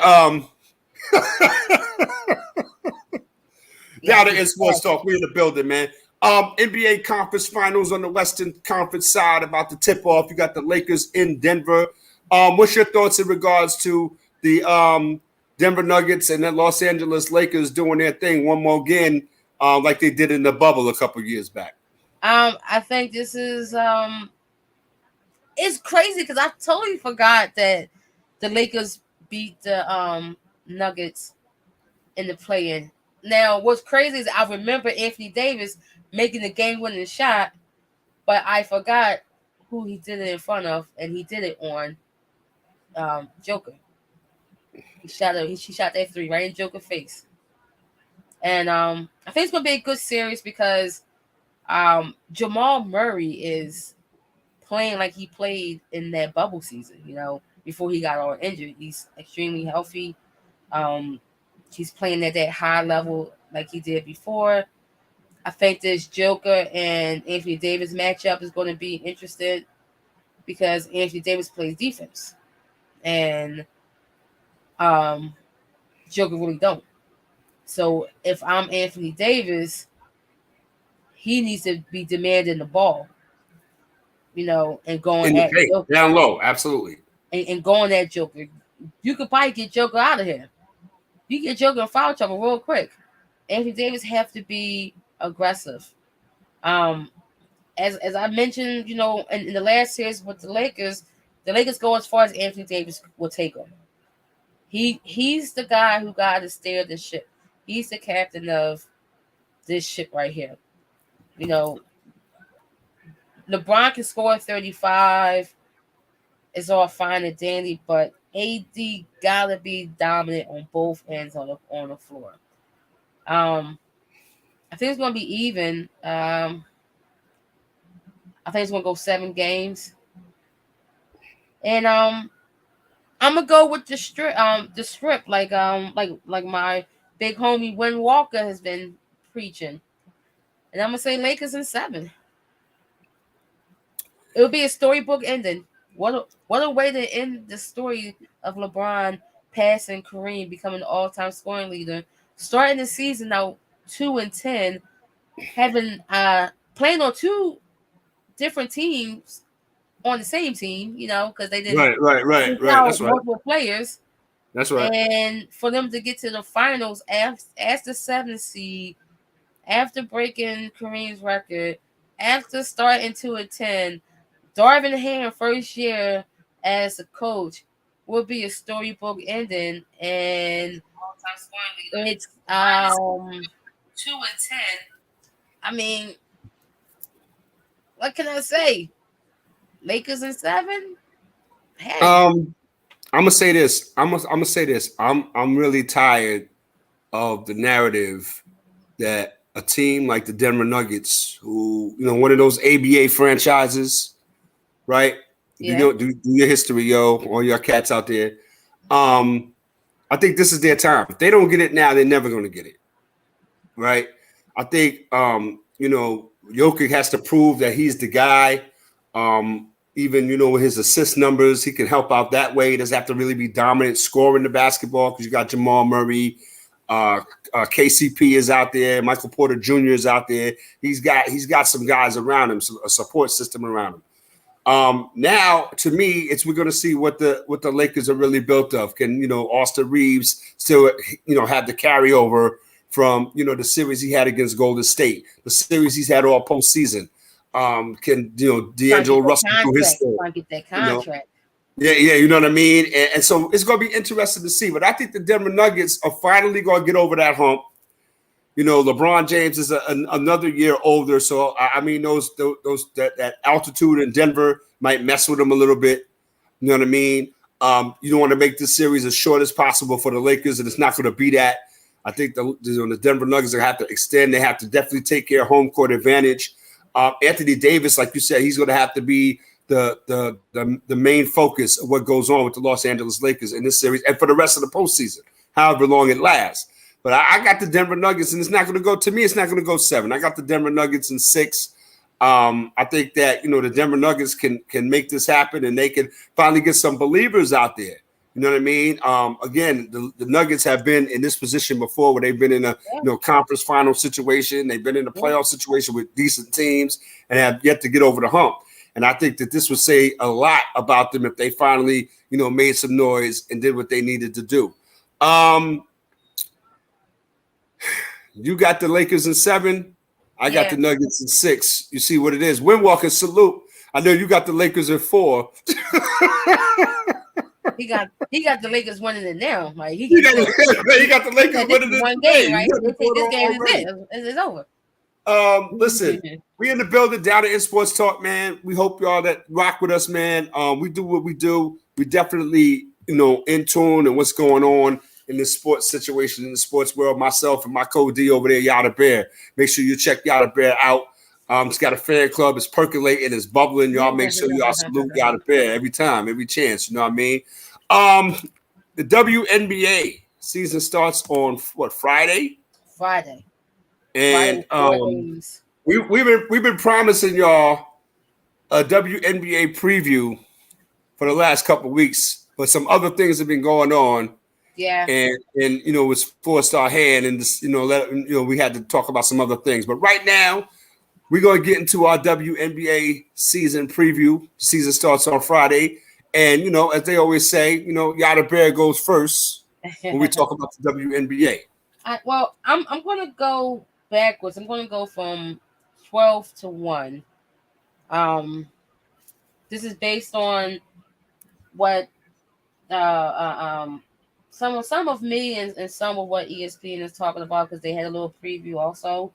Speaker 1: now that it's Sports Talk, we're in the building, man. NBA Conference Finals on the Western Conference side about to tip off. You got the Lakers in Denver. What's your thoughts in regards to the Denver Nuggets and the Los Angeles Lakers doing their thing one more again, like they did in the bubble a couple years back?
Speaker 2: I think this is it's crazy because I totally forgot that the Lakers beat the Nuggets in the play-in. Now, what's crazy is I remember Anthony Davis making the game-winning shot, but I forgot who he did it in front of, and he did it on Joker. He shot that three right in Joker's face. And I think it's going to be a good series because Jamal Murray is playing like he played in that bubble season, before he got all injured. He's extremely healthy. He's playing at that high level like he did before. I think this Joker and Anthony Davis matchup is going to be interesting because Anthony Davis plays defense. And Joker really don't. So if I'm Anthony Davis, he needs to be demanding the ball, and going at Joker.
Speaker 1: Down low, absolutely.
Speaker 2: And going at Joker. You could probably get Joker out of here. You get Joker in foul trouble real quick. Anthony Davis have to be aggressive. As I mentioned, in the last series with the Lakers go as far as Anthony Davis will take them. He's the guy who got to steer the ship. He's the captain of this ship right here. LeBron can score 35. It's all fine and dandy, but AD gotta be dominant on both ends on the floor. I think it's gonna be even. I think it's gonna go 7 games, and I'm gonna go with the script like my big homie Win Walker has been preaching, and I'm gonna say Lakers in 7. It'll be a storybook ending. What a way to end the story of LeBron passing Kareem, becoming the all-time scoring leader, starting the season out 2-10, having playing on 2 different teams on the same team, because they didn't
Speaker 1: right. That's
Speaker 2: multiple players.
Speaker 1: That's right.
Speaker 2: And for them to get to the finals as the 7th seed, after breaking Kareem's record, after starting 2-10, Darvin Ham first year as a coach will be a storybook ending, and it's 2-10. I mean, what can I say? Lakers in 7. Hey,
Speaker 1: I'm gonna say this. I'm gonna say this. I'm really tired of the narrative that a team like the Denver Nuggets, who one of those ABA franchises, right?
Speaker 2: yeah,
Speaker 1: Do your history, yo, all your cats out there. Um, I think this is their time. If they don't get it now, they're never going to get it, right? I think Jokic has to prove that he's the guy. Even with his assist numbers, he can help out that way. He doesn't have to really be dominant scoring the basketball because you got Jamal Murray, KCP is out there, Michael Porter Jr. is out there. He's got some guys around him, a support system around him. Now, to me, we're going to see what the Lakers are really built of. Can Austin Reeves still have the carryover from the series he had against Golden State, the series he's had all postseason? Can D'Angelo Russell do his thing?
Speaker 2: Trying to get that contract.
Speaker 1: Yeah, you know what I mean? And so it's going to be interesting to see. But I think the Denver Nuggets are finally going to get over that hump. LeBron James is another year older, so I mean, that altitude in Denver might mess with him a little bit. You know what I mean? You don't want to make this series as short as possible for the Lakers, and it's not going to be that. I think the Denver Nuggets have to extend. They have to definitely take care of home court advantage. Anthony Davis, like you said, he's going to have to be the main focus of what goes on with the Los Angeles Lakers in this series and for the rest of the postseason, however long it lasts. But I got the Denver Nuggets, and it's not going to go, to me, it's not going to go 7. I got the Denver Nuggets in 6. I think that, the Denver Nuggets can make this happen, and they can finally get some believers out there. You know what I mean? Again, the Nuggets have been in this position before, where they've been in a conference final situation. They've been in a playoff situation with decent teams and have yet to get over the hump. And I think that this would say a lot about them if they finally, made some noise and did what they needed to do. You got the Lakers in 7. I got the Nuggets in 6. You see what it is. Windwalker, salute. I know you got the Lakers in 4.
Speaker 2: He got the Lakers winning it now. Like
Speaker 1: he got the Lakers winning it
Speaker 2: one game, right? This game is over.
Speaker 1: Listen, we in the building down at Sports Talk, man. We hope y'all that rock with us, man. We do what we do. We definitely, in tune and what's going on in this sports situation in the sports world. Myself and my co-D over there, Yada Bear. Make sure you check Yada Bear out. It's got a fan club. It's percolating. It's bubbling. Y'all make sure y'all salute Yada Bear every time, every chance. You know what I mean? The WNBA season starts on Friday?
Speaker 2: Friday.
Speaker 1: And we've been promising y'all a WNBA preview for the last couple of weeks, but some other things have been going on.
Speaker 2: Yeah.
Speaker 1: And it's forced our hand, and this, we had to talk about some other things. But right now, we're going to get into our WNBA season preview. The season starts on Friday. And, as they always say, Yada Bear goes first when we talk about the WNBA.
Speaker 2: I'm going to go backwards. I'm going to go from 12 to 1. This is based on what some of me and some of what ESPN is talking about, because they had a little preview also,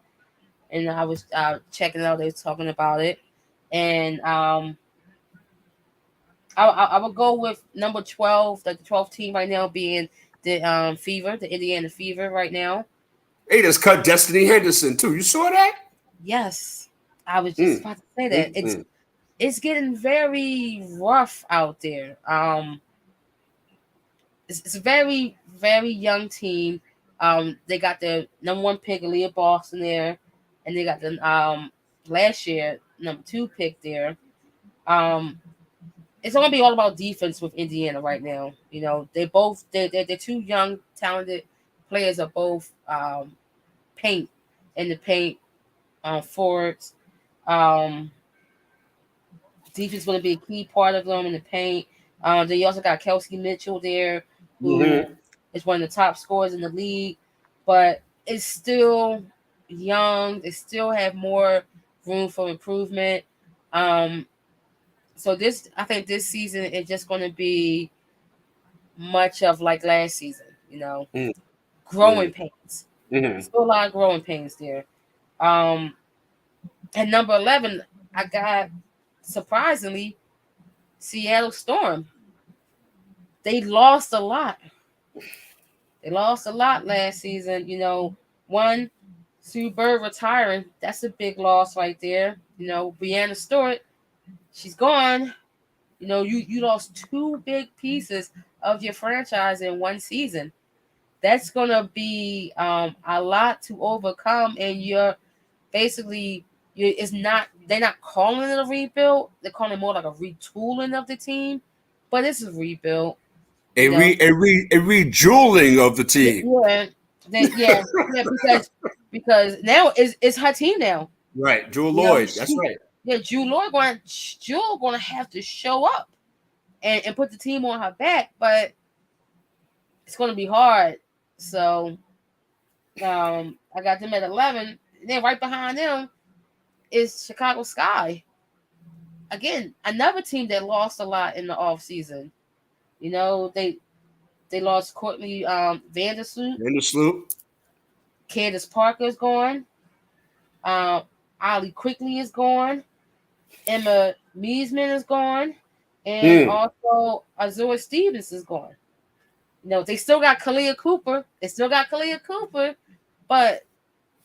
Speaker 2: and I was checking it out. They were talking about it, and I would go with number 12, the 12th team right now being the Fever, the Indiana Fever right now.
Speaker 1: They just cut Destiny Henderson too. You saw that?
Speaker 2: Yes, I was just about to say that. It's getting very rough out there. It's a very, very young team. They got the number 1 pick, Aaliyah Boston there, and they got the last year number 2 pick there. It's going to be all about defense with Indiana right now. They're 2 young, talented players are both paint forwards. Defense is going to be a key part of them in the paint. Then you also got Kelsey Mitchell there. who is one of the top scorers in the league, but it's still young. They still have more room for improvement. So I think this season is just going to be much of like last season, growing pains. Still a lot of growing pains there. At number 11, I got, surprisingly, Seattle Storm. They lost a lot. They lost a lot last season. One, Sue Bird retiring. That's a big loss right there. Brianna Stewart, she's gone. You lost two big pieces of your franchise in one season. That's gonna be a lot to overcome, and they're not calling it a rebuild. They're calling it more like a retooling of the team, but it's a rebuild.
Speaker 1: A rejeweling of the team.
Speaker 2: Yeah, because now it's her team now.
Speaker 1: Right, Jewel Lloyd. That's right.
Speaker 2: Yeah, Jewel going to have to show up and put the team on her back, but it's going to be hard. So, I got them at 11. And then right behind them is Chicago Sky. Again, another team that lost a lot in the offseason. They lost Courtney Vandersloot. Candace Parker is gone. Ollie Quickly is gone. Emma Meesman is gone. And also Azura Stevens is gone. They still got Kalia Cooper. But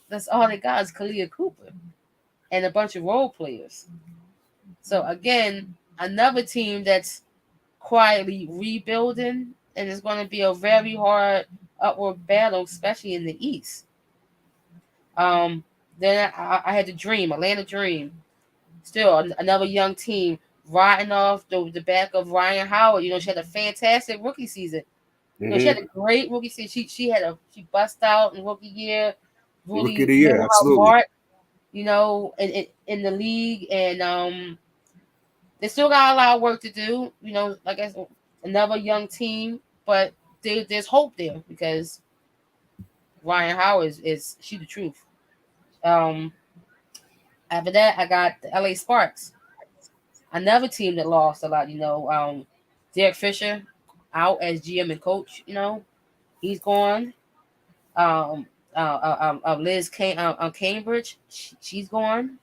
Speaker 2: that's all they got is Kalia Cooper and a bunch of role players. So again, another team that's quietly rebuilding, and it's going to be a very hard upward battle, especially in the East. Then I had Atlanta Dream. Still another young team riding off the back of Ryan Howard. She had a fantastic rookie season. She had a great rookie season. She bust out in rookie year. Really
Speaker 1: rookie of the year, absolutely.
Speaker 2: Mark, in the league, and they still got a lot of work to do. Like I said, another young team, but there's hope there because Ryan Howard is she the truth. After that, I got the LA Sparks, another team that lost a lot. Derek Fisher out as GM and coach. He's gone. Liz Cambridge, she's gone.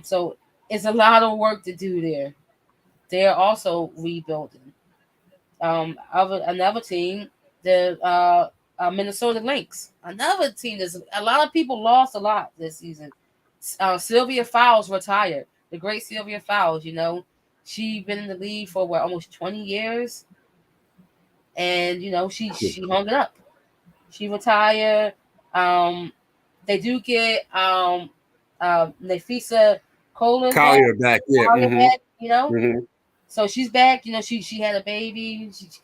Speaker 2: So it's a lot of work to do there. They're also rebuilding. Another team, the Minnesota Lynx, another team. There's a lot of people lost a lot this season. Sylvia Fowles retired. The great Sylvia Fowles. She been in the league for almost 20 years, and she hung it up. She retired. They do get Nafisa
Speaker 1: Collier back. Yeah.
Speaker 2: Back, So she's back. She had a baby. She's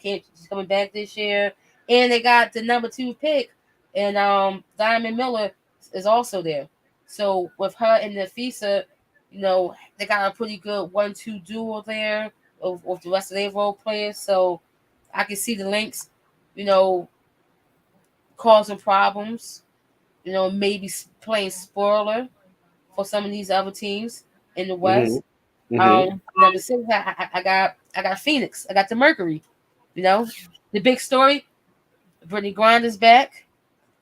Speaker 2: coming back this year. And they got the number 2 pick, and Diamond Miller is also there. So with her and Nafisa, they got a pretty good 1-2 duo there with the rest of their role players. So I can see the Lynx, causing problems. Maybe playing spoiler for some of these other teams in the West. Number 6, I got Phoenix. I got the Mercury. The big story. Brittany Grinder's back.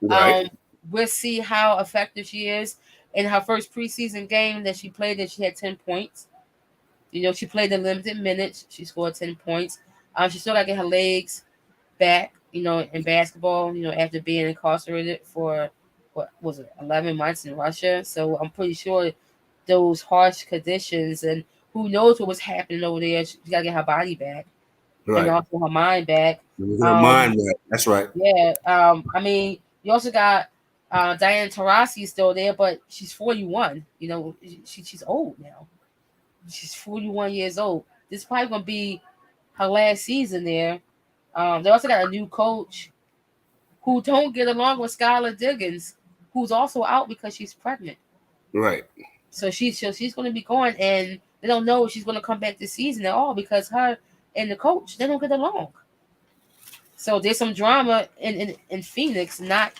Speaker 1: Right.
Speaker 2: We'll see how effective she is. In her first preseason game that she played, she had 10 points. She played in limited minutes. She scored 10 points. She still got to get her legs back. In basketball. After being incarcerated for what was it, 11 months in Russia. So I'm pretty sure those harsh conditions and who knows what was happening over there. She got to get her body back.
Speaker 1: Right.
Speaker 2: And also her mind back.
Speaker 1: Her mind back. That's right.
Speaker 2: Yeah. You also got Diana Taurasi still there, but she's 41. She's old now. She's 41 years old. This is probably going to be her last season there. They also got a new coach who don't get along with Skylar Diggins, who's also out because she's pregnant.
Speaker 1: Right.
Speaker 2: So she's going to be gone, and they don't know if she's going to come back this season at all because her and the coach, they don't get along. So there's some drama in Phoenix, not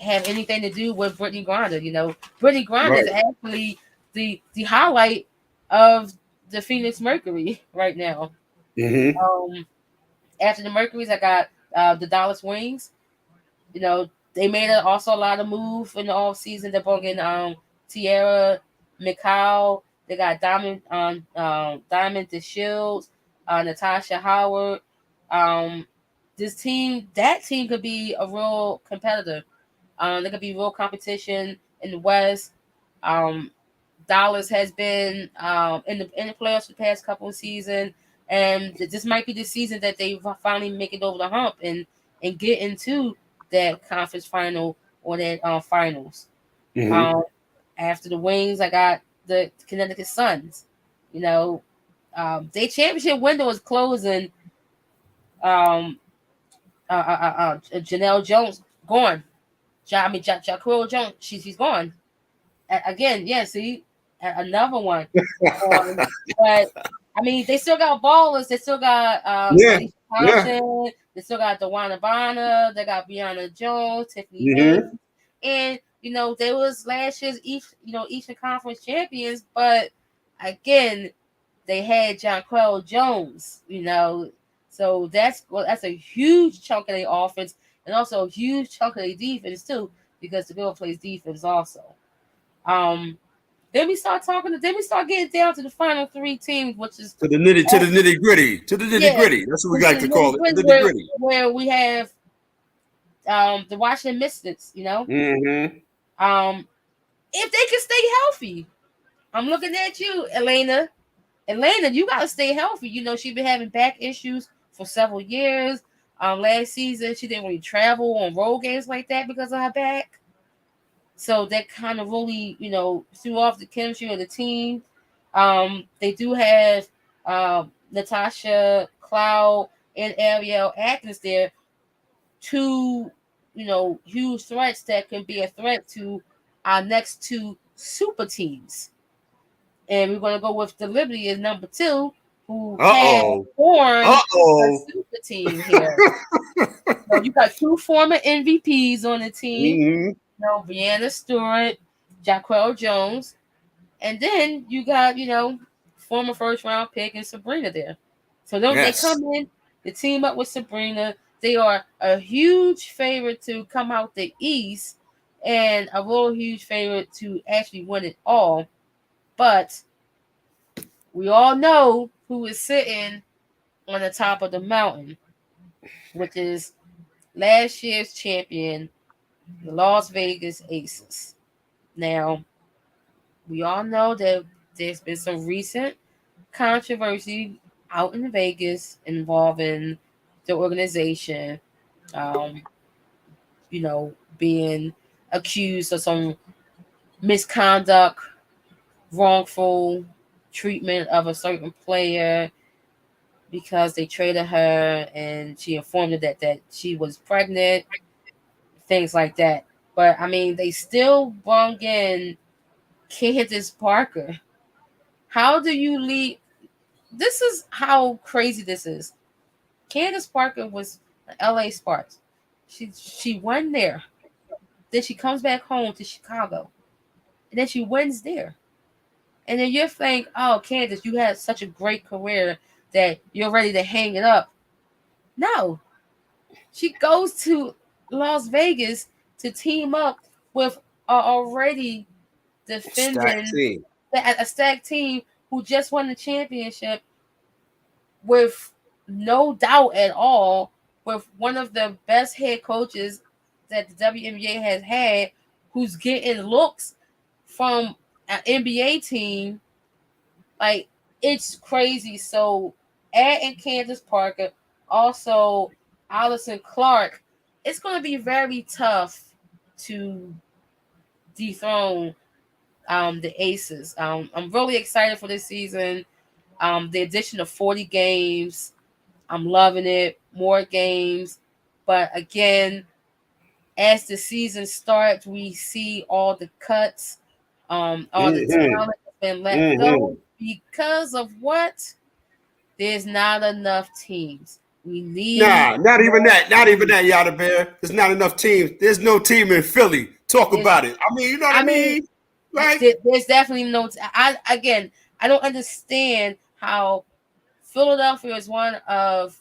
Speaker 2: have anything to do with Brittany Griner. Brittany Griner is
Speaker 1: Right.
Speaker 2: actually the highlight of the Phoenix Mercury right now.
Speaker 1: Mm-hmm.
Speaker 2: After the Mercuries, I got the Dallas Wings. They made also a lot of move in the off season. They're bringing Tierra McCall. They got Diamond the Shields, Natasha Howard. Um, that team could be a real competitor. There could be real competition in the West. Um, Dallas has been in the playoffs the past couple of seasons, and this might be the season that they finally make it over the hump and get into that conference final or that finals.
Speaker 1: Mm-hmm.
Speaker 2: Um, After the Wings, I got the Connecticut Suns. You know, their championship window is closing. Um, Janelle Jones gone. Jaquil Jones, she's gone. Again, yeah, see, another one. But I mean, they still got ballers. They still got
Speaker 1: Yeah.
Speaker 2: Alicia
Speaker 1: Yeah.
Speaker 2: Thompson. They still got Dewana Bonner. They got Brianna Jones, Tiffany Hayes,
Speaker 1: Mm-hmm.
Speaker 2: and they was last year's Eastern Conference champions. But again, they had Jonquel Jones. So that's a huge chunk of their offense, and also a huge chunk of their defense too, because the girl plays defense also. Um, then we start getting down to the final three teams, which is
Speaker 1: To the nitty
Speaker 2: yeah,
Speaker 1: gritty. That's what we
Speaker 2: which
Speaker 1: like
Speaker 2: is
Speaker 1: to call it. The nitty
Speaker 2: where
Speaker 1: gritty.
Speaker 2: where we have the Washington Mystics.
Speaker 1: Mm-hmm.
Speaker 2: If they can stay healthy, I'm looking at you, Elena. Elena, you gotta stay healthy. She's been having back issues for several years. Last season she didn't really travel on road games like that because of her back. So that kind of really, threw off the chemistry of the team. They do have Natasha Cloud and Ariel Atkins there, two, huge threats that can be a threat to our next two super teams. And we're going to go with the Liberty as number two, who had
Speaker 1: Uh-oh.
Speaker 2: formed a
Speaker 1: Uh-oh.
Speaker 2: super team here. So you got two former MVPs on the team.
Speaker 1: Mm-hmm.
Speaker 2: Brianna Stewart, Jaquel Jones, and then you got former first round pick and Sabrina there. So they
Speaker 1: Yes.
Speaker 2: come in, the team up with Sabrina. They are a huge favorite to come out the East, and a real huge favorite to actually win it all. But we all know who is sitting on the top of the mountain, which is last year's champion, the Las Vegas Aces. Now, we all know that there's been some recent controversy out in Vegas involving the organization, um, being accused of some misconduct, wrongful treatment of a certain player because they traded her and she informed her that she was pregnant, things like that. But I mean, they still brung in Candace Parker. How do you lead? This is how crazy this is. Candace Parker was an LA Sparks. She won there. Then she comes back home to Chicago. And then she wins there. And then you think, oh, Candace, you had such a great career that you're ready to hang it up. No. She goes to Las Vegas to team up with a already
Speaker 1: Stack
Speaker 2: defending
Speaker 1: team.
Speaker 2: a stacked team who just won the championship with no doubt at all, with one of the best head coaches that the WNBA has had, who's getting looks from an NBA team. Like, it's crazy. So, adding Candace Parker, also Allison Clark, it's going to be very tough to dethrone the Aces. I'm really excited for this season. The addition of 40 games, I'm loving it. More games. But again, as the season starts, we see all the cuts, all the
Speaker 1: Mm-hmm.
Speaker 2: talent that's been let
Speaker 1: Mm-hmm.
Speaker 2: go because of what? There's not enough teams. We need
Speaker 1: Nah, not even
Speaker 2: more
Speaker 1: that. Not even
Speaker 2: teams.
Speaker 1: that, Yada Bear. There's not enough teams. There's no team in Philly. Talk
Speaker 2: There's,
Speaker 1: about it. I mean, you know what
Speaker 2: I
Speaker 1: I
Speaker 2: mean,
Speaker 1: mean? Like,
Speaker 2: there's definitely no. I don't understand how Philadelphia is one of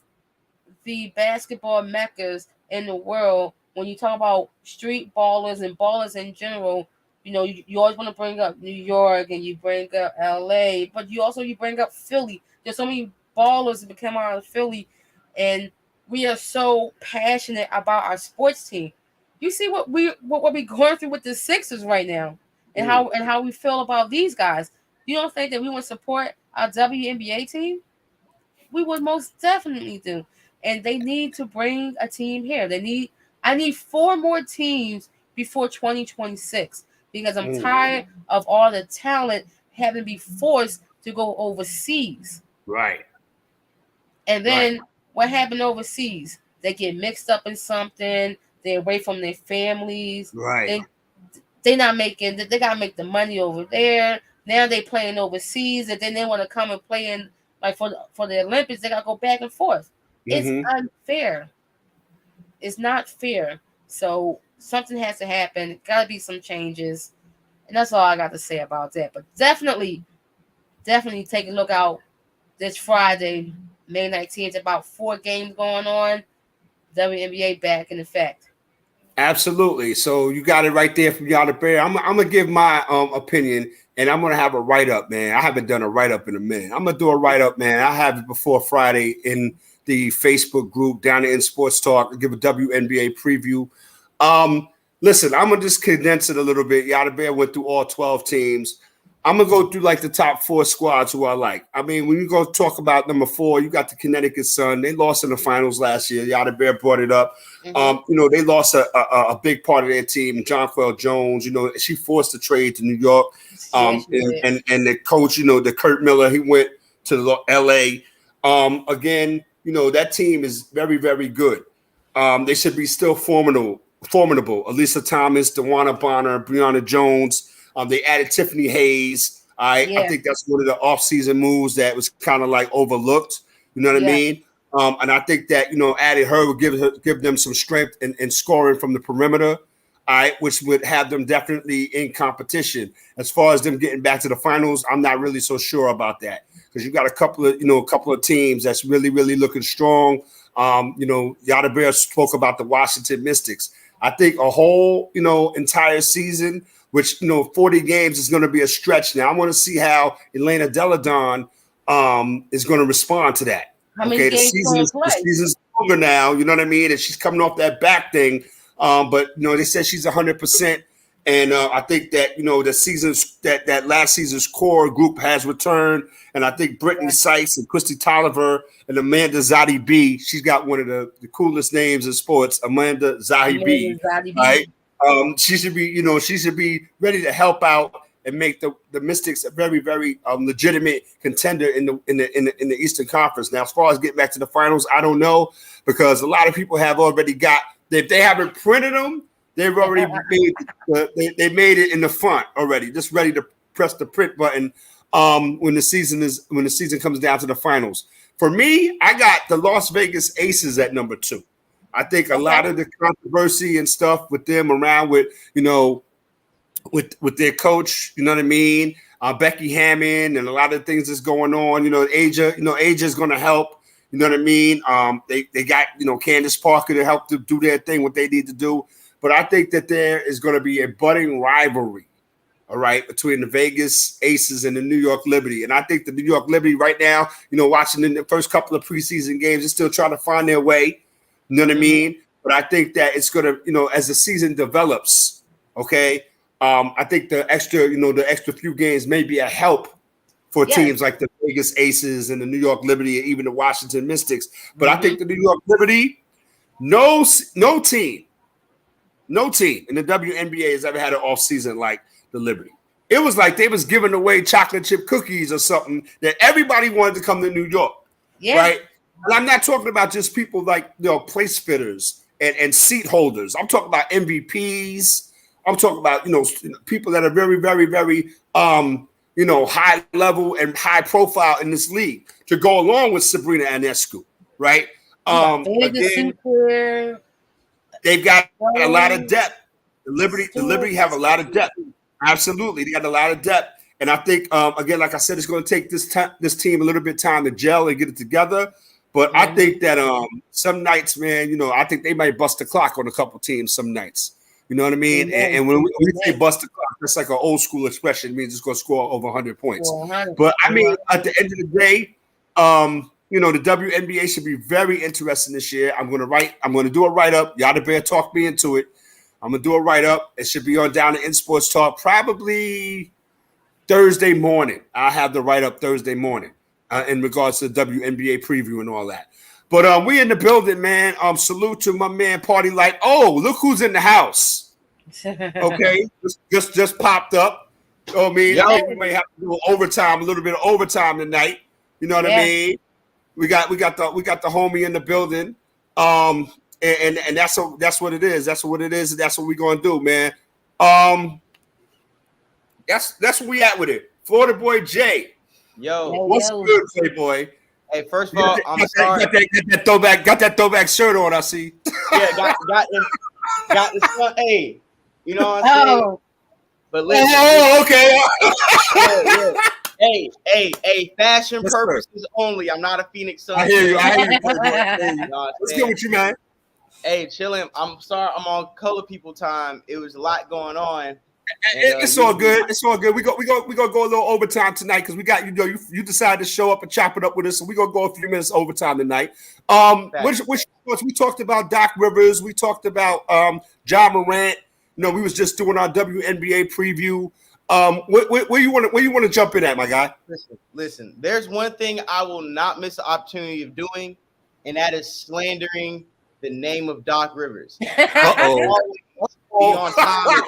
Speaker 2: the basketball meccas in the world. When you talk about street ballers and ballers in general, you always want to bring up New York and you bring up LA, but you bring up Philly. There's so many ballers that become out of Philly, and we are so passionate about our sports team. You see what we going through with the Sixers right now, and how we feel about these guys. You don't think that we want to support our WNBA team? We would most definitely do. And they need to bring a team here. I need four more teams before 2026 because I'm tired of all the talent having to be forced to go overseas.
Speaker 1: right,
Speaker 2: And
Speaker 1: right,
Speaker 2: then what happened overseas? They get mixed up in something. They're away from their families.
Speaker 1: right.
Speaker 2: They not making. They gotta make the money over there. Now they playing overseas, and then they want to come and play in like for the Olympics. They gotta go back and forth. It's
Speaker 1: Mm-hmm.
Speaker 2: unfair. It's not fair. So something has to happen. Got to be some changes, and that's all I got to say about that. But definitely take a look out this Friday, May 19th. About 4 games going on. WNBA back in effect.
Speaker 1: Absolutely. So you got it right there from Yada Bear. I'm gonna give my opinion, and I'm gonna have a write up, man. I haven't done a write up in a minute. I'm gonna do a write up, man. I have it before Friday in the Facebook group down there in Sports Talk. Give a WNBA preview. Listen, I'm gonna just condense it a little bit. Yada Bear went through all 12 teams. I'm gonna go through like the top 4 squads who I like. I mean, when you go talk about number 4, you got the Connecticut Sun. They lost in the finals last year. Yada Bear brought it up. They lost a big part of their team, Jonquel Jones. She forced a trade to New York. And the coach, the Kurt Miller, he went to LA. Again, that team is very, very good. They should be still formidable. Elisa Thomas, DeWanna Bonner, Breonna Jones. They added Tiffany Hayes. I think that's one of the offseason moves that was kind of like overlooked. You know what I mean? And I think that, adding her would give them some strength in scoring from the perimeter, which would have them definitely in competition. As far as them getting back to the finals, I'm not really so sure about that because you got a couple of teams that's really, really looking strong. Yada Bear spoke about the Washington Mystics. I think a whole, entire season, which, 40 games is going to be a stretch now. I want to see how Elena Deladon is going to respond to that.
Speaker 2: How many games
Speaker 1: the season's longer now, you know what I mean? And she's coming off that back thing. But they said she's 100%. And I think that, the season's that last season's core group has returned. And I think Brittany Sykes and Christy Tolliver and Amanda Zadi B, she's got one of the coolest names in sports, Amanda Zadi B. Right? She should be ready to help out and make the Mystics a very, very legitimate contender in the Eastern Conference. Now, as far as getting back to the finals, I don't know because a lot of people have already got. If they haven't printed them, they've already made it in the front already, just ready to press the print button when the season comes down to the finals. For me, I got the Las Vegas Aces at number 2. I think a lot of the controversy and stuff with them around with with their coach, you know what I mean? Becky Hammond and a lot of things that's going on. Asia is going to help. You know what I mean? They got, Candace Parker to help to do their thing, what they need to do. But I think that there is going to be a budding rivalry, all right, between the Vegas Aces and the New York Liberty. And I think the New York Liberty right now, watching in the first couple of preseason games, is still trying to find their way. You know what I mean? But I think that it's going to, as the season develops, okay, I think the extra few games may be a help for teams like the Vegas Aces and the New York Liberty and even the Washington Mystics. But I think the New York Liberty, no team in the WNBA has ever had an offseason like the Liberty. It was like they was giving away chocolate chip cookies or something that everybody wanted to come to New York, right? And I'm not talking about just people like, place fitters and seat holders. I'm talking about MVPs. I'm talking about, people that are very, very, very, high level and high profile in this league to go along with Sabrina Ionescu, right?
Speaker 2: Vegas,
Speaker 1: Again,
Speaker 2: Sinclair,
Speaker 1: they've got a lot of
Speaker 2: Rose,
Speaker 1: depth. The Liberty have a lot of depth. Absolutely, they got a lot of depth. And I think, again, like I said, it's going to take this team a little bit of time to gel and get it together. But I think that some nights, man, I think they might bust the clock on a couple teams some nights. You know what I mean? And when we say bust the clock, that's like an old school expression. It means it's going to score over 100 points. But I mean, at the end of the day, the WNBA should be very interesting this year. I'm going to do a write-up. Yada Bear talked me into it. I'm going to do a write-up. It should be on down in Sportstalk probably Thursday morning. I'll have the write-up Thursday morning in regards to the WNBA preview and all that. But we in the building, man. Salute to my man Party Light. Oh, look who's in the house. Okay. just popped up. I mean, we may have to do a little bit of overtime tonight. You know what I mean? We got the homie in the building. And that's what it is. That's what it is, and that's what we're gonna do, man. That's where we at with it. Florida boy Jay. What's good, Playboy?
Speaker 4: Hey, first of all, I'm sorry.
Speaker 1: Got that throwback shirt on, I see.
Speaker 4: Yeah, got the sun. Hey, you know what I'm saying? But listen.
Speaker 1: Okay.
Speaker 4: Hey, fashion purposes only. I'm not a Phoenix Sun.
Speaker 1: I hear you. Let's get with you, man.
Speaker 4: Hey, chilling. I'm sorry. I'm on color people time. It was a lot going on.
Speaker 1: It's all good. It's all good. We gonna go a little overtime tonight because we got you decided to show up and chop it up with us, so we're gonna go a few minutes overtime tonight. Which we talked about Doc Rivers, we talked about John Morant. We was just doing our WNBA preview. Where you want to jump in at, my guy?
Speaker 4: Listen. There's one thing I will not miss the opportunity of doing, and that is slandering the name of Doc Rivers. On time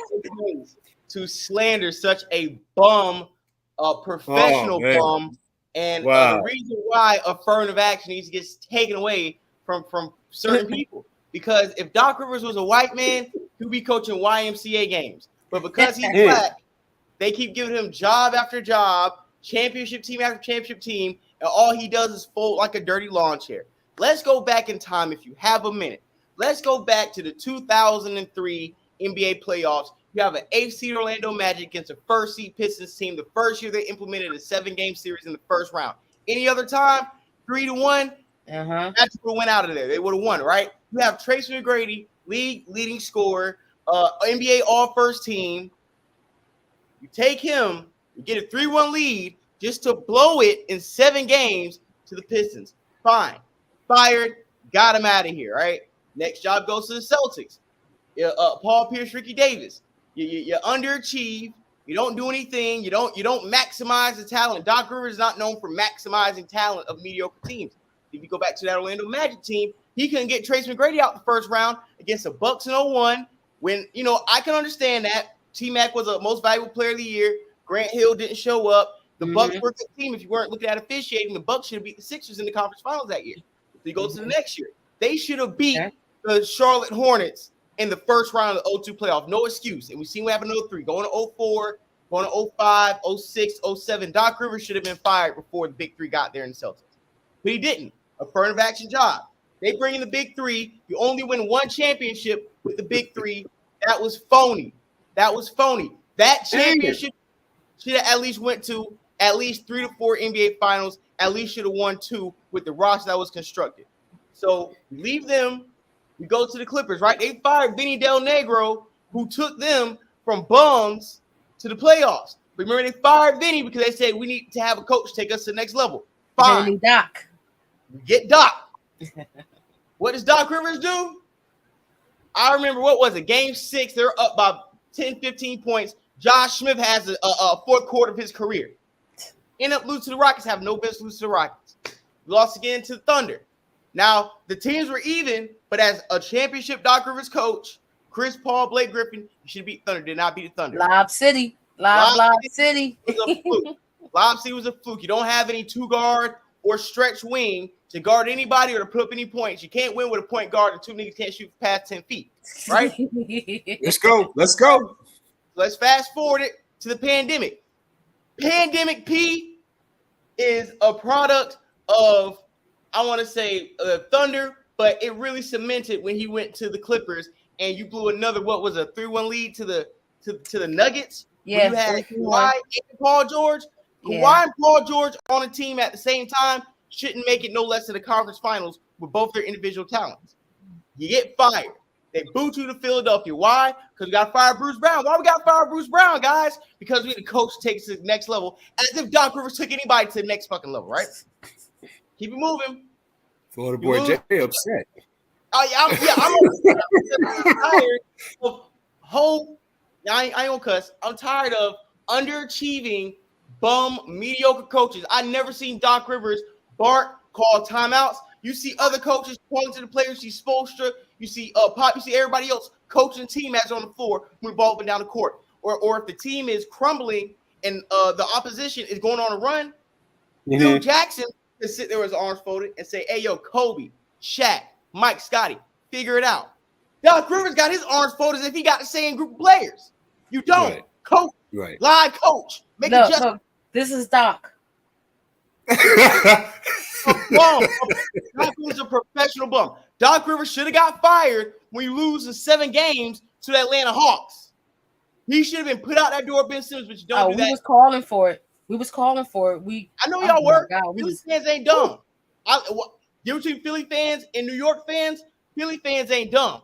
Speaker 4: to slander such a bum, professional bum, and the reason why affirmative action needs to get taken away from certain people. Because if Doc Rivers was a white man, he'd be coaching YMCA games. But because he's black, they keep giving him job after job, championship team after championship team, and all he does is fold like a dirty lawn chair. Let's go back in time if you have a minute. Let's go back to the 2003 NBA playoffs. You have an 8-seed Orlando Magic against a first-seed Pistons team. The first year they implemented a 7-game series in the first round. Any other time, 3-1, Magic would have went out of there. They would have won, right? You have Tracy McGrady, league leading scorer, NBA all-first team. You take him, you get a 3-1 lead just to blow it in 7 games to the Pistons. Fine. Fired, got him out of here, right? Next job goes to the Celtics. Paul Pierce, Ricky Davis. You underachieve. You don't do anything. You don't maximize the talent. Doc Rivers is not known for maximizing talent of mediocre teams. If you go back to that Orlando Magic team, he couldn't get Trace McGrady out the first round against the Bucks in 01. When I can understand that T-Mac was a most valuable player of the year. Grant Hill didn't show up. The Bucks were a good team. If you weren't looking at officiating, the Bucks should have beat the Sixers in the conference finals that year. So you go to the next year. They should have beat the Charlotte Hornets in the first round of the 02 playoff. No excuse. And we've seen what happened in 03, going to 04, going to 05, 06, 07. Doc Rivers should have been fired before the Big Three got there in the Celtics. But he didn't. Affirmative action job. They bring in the Big Three. You only win 1 championship with the Big Three. That was phony. That championship should have at least went to at least 3 to 4 NBA finals. At least should have won 2 with the roster that was constructed. So leave them. We go to the Clippers, right? They fired Vinny Del Negro, who took them from bums to the playoffs. But remember, they fired Vinny because they said we need to have a coach take us to the next level. Fine.
Speaker 2: Doc.
Speaker 4: Get Doc. What does Doc Rivers do? I remember, what was it? Game 6, they're up by 10, 15 points. Josh Smith has a fourth quarter of his career. End up losing to the Rockets, have no business losing to the Rockets. Lost again to the Thunder. Now, the teams were even, but as a championship Doc Rivers coach, Chris Paul, Blake Griffin, you should beat Thunder, did not beat the Thunder.
Speaker 2: Lob City. Lob City.
Speaker 4: Was a fluke. Lob City was a fluke. You don't have any 2-guard or stretch wing to guard anybody or to put up any points. You can't win with a point guard and 2 niggas can't shoot past 10 feet, right?
Speaker 1: Let's go.
Speaker 4: Let's fast forward it to the pandemic. Pandemic P is a product of, I want to say, Thunder but it really cemented when he went to the Clippers and you blew another, what was a 3-1 lead to the Nuggets.
Speaker 2: Yeah,
Speaker 4: you had Kawhi and Paul George.
Speaker 2: Yeah.
Speaker 4: Kawhi and Paul George on a team at the same time shouldn't make it no less than the conference finals with both their individual talents. You get fired. They boot you to Philadelphia. Why? Because we got to fire Bruce Brown. Why we got to fire Bruce Brown, guys? Because we need a coach to take us to the next level. As if Doc Rivers took anybody to the next fucking level, right? Keep it moving.
Speaker 1: Florida boy Jay upset.
Speaker 4: I'm tired of whole. I ain't gonna cuss. I'm tired of underachieving, bum, mediocre coaches. I never seen Doc Rivers bark, call timeouts. You see other coaches calling to the players. You see Spoelstra. You see Pop. You see everybody else coaching the team as on the floor when the ball up and down the court. Or if the team is crumbling and the opposition is going on a run, Phil Jackson can sit there with his arms folded and say, "Hey, yo, Kobe, Shaq, Mike, Scotty, figure it out." Doc Rivers got his arms folded as if he got the same group of players. You don't.
Speaker 1: Right.
Speaker 4: Coach.
Speaker 1: Right.
Speaker 4: Live coach. Make it just.
Speaker 2: Look, this is Doc.
Speaker 4: A bum. Doc Rivers a professional bum. Doc Rivers should have got fired when you lose in 7 games to the Atlanta Hawks. He should have been put out that door, Ben Simmons, but you don't do that.
Speaker 2: We was calling for it.
Speaker 4: I know y'all were. Philly fans ain't dumb. Difference between Philly fans and New York fans, Philly fans ain't dumb.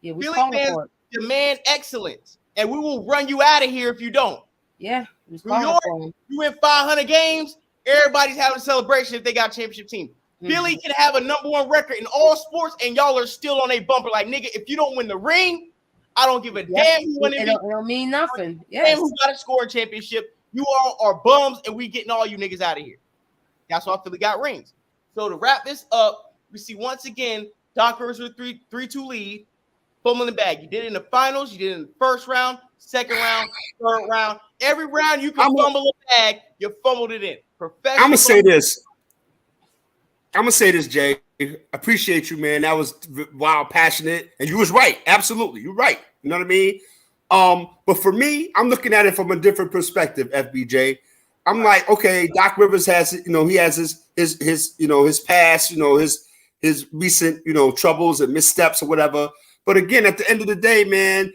Speaker 2: Yeah, we
Speaker 4: Philly
Speaker 2: calling
Speaker 4: fans
Speaker 2: for it.
Speaker 4: demand excellence, and we will run you out of here if you don't.
Speaker 2: Yeah, we
Speaker 4: New York, you win 500 games, everybody's having a celebration if they got a championship team. Philly can have a #1 record in all sports, and y'all are still on a bumper. Like, nigga, if you don't win the ring, I don't give a damn who won it.
Speaker 2: It don't mean nothing.
Speaker 4: Damn who got a scoring championship. You all are bums, and we getting all you niggas out of here. That's why Philly got rings. So to wrap this up, we see once again Doc Rivers with 3-2 lead, fumbling the bag. You did it in the finals, you did it in the first round, second round, third round. Every round you can fumble a bag, you fumbled it in.
Speaker 1: I'm gonna say this. Jay. I appreciate you, man. That was wild, passionate, and you was right. Absolutely, you're right. You know what I mean? But for me, I'm looking at it from a different perspective, FBJ. I'm like, okay, Doc Rivers has, he has his past, his recent, troubles and missteps or whatever. But again, at the end of the day, man,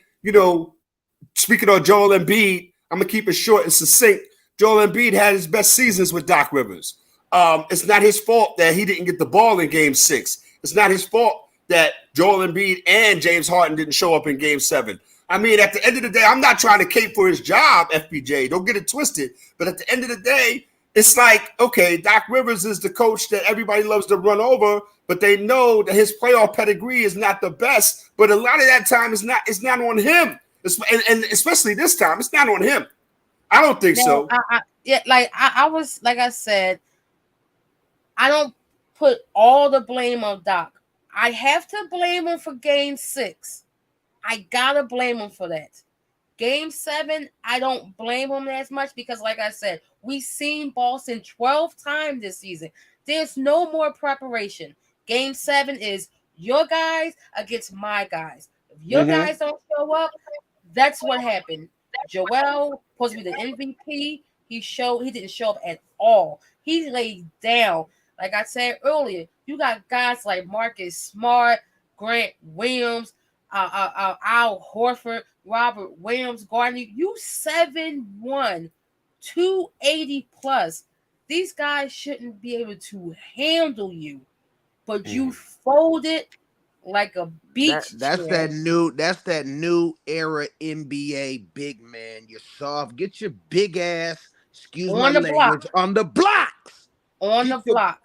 Speaker 1: speaking of Joel Embiid, I'm gonna keep it short and succinct. Joel Embiid had his best seasons with Doc Rivers. It's not his fault that he didn't get the ball in Game 6. It's not his fault that Joel Embiid and James Harden didn't show up in Game 7. I mean, at the end of the day, I'm not trying to cape for his job, FPJ. Don't get it twisted. But at the end of the day, it's like, okay, Doc Rivers is the coach that everybody loves to run over, but they know that his playoff pedigree is not the best. But a lot of that time it's not on him. And especially this time, it's not on him. I don't think so.
Speaker 2: I was, like I said, I don't put all the blame on Doc. I have to blame him for Game 6. I gotta blame him for that. Game 7, I don't blame him as much because, like I said, we've seen Boston 12 times this season. There's no more preparation. Game 7 is your guys against my guys. If your guys don't show up, that's what happened. Joel, supposed to be the MVP, he didn't show up at all. He laid down. Like I said earlier, you got guys like Marcus Smart, Grant Williams, Al Horford, Robert Williams, Gardner. You 7'1", 280 plus. These guys shouldn't be able to handle you, but you folded like a beach.
Speaker 5: That's that new era NBA big man. You're soft. Get your big ass. Excuse my language. On the blocks.
Speaker 2: On the block.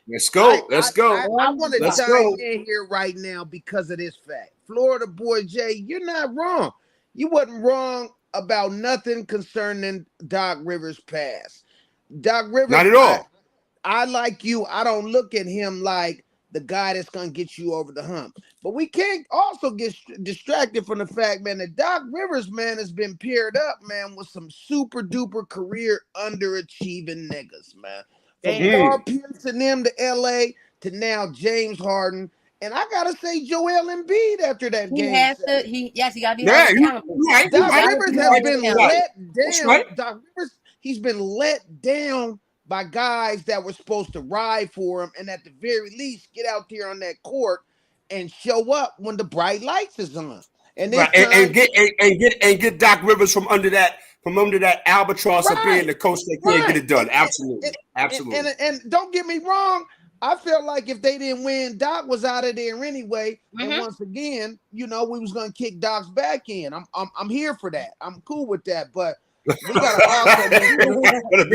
Speaker 1: Let's go. Let's go.
Speaker 5: I want to dive in here right now because of this fact. Florida boy Jay, you're not wrong. You wasn't wrong about nothing concerning Doc Rivers' past. Doc Rivers,
Speaker 1: not at all.
Speaker 5: I like you. I don't look at him like the guy that's gonna get you over the hump. But we can't also get distracted from the fact, man, that Doc Rivers, man, has been paired up, man, with some super duper career underachieving niggas, man. From Paul Pierce and them to LA to now James Harden. And I gotta say Joel Embiid after that game.
Speaker 2: He gotta be accountable.
Speaker 5: Doc Rivers has been let down. Doc Rivers, he's been let down by guys that were supposed to ride for him, and at the very least get out there on that court and show up when the bright lights is on. And this
Speaker 1: right,
Speaker 5: time,
Speaker 1: and get Doc Rivers from under that albatross up here, and the coach that can't get it done. Absolutely.
Speaker 5: And don't get me wrong, I felt like if they didn't win, Doc was out of there anyway. And once again, we was gonna kick Doc's back in. I'm here for that. I'm cool with that. But we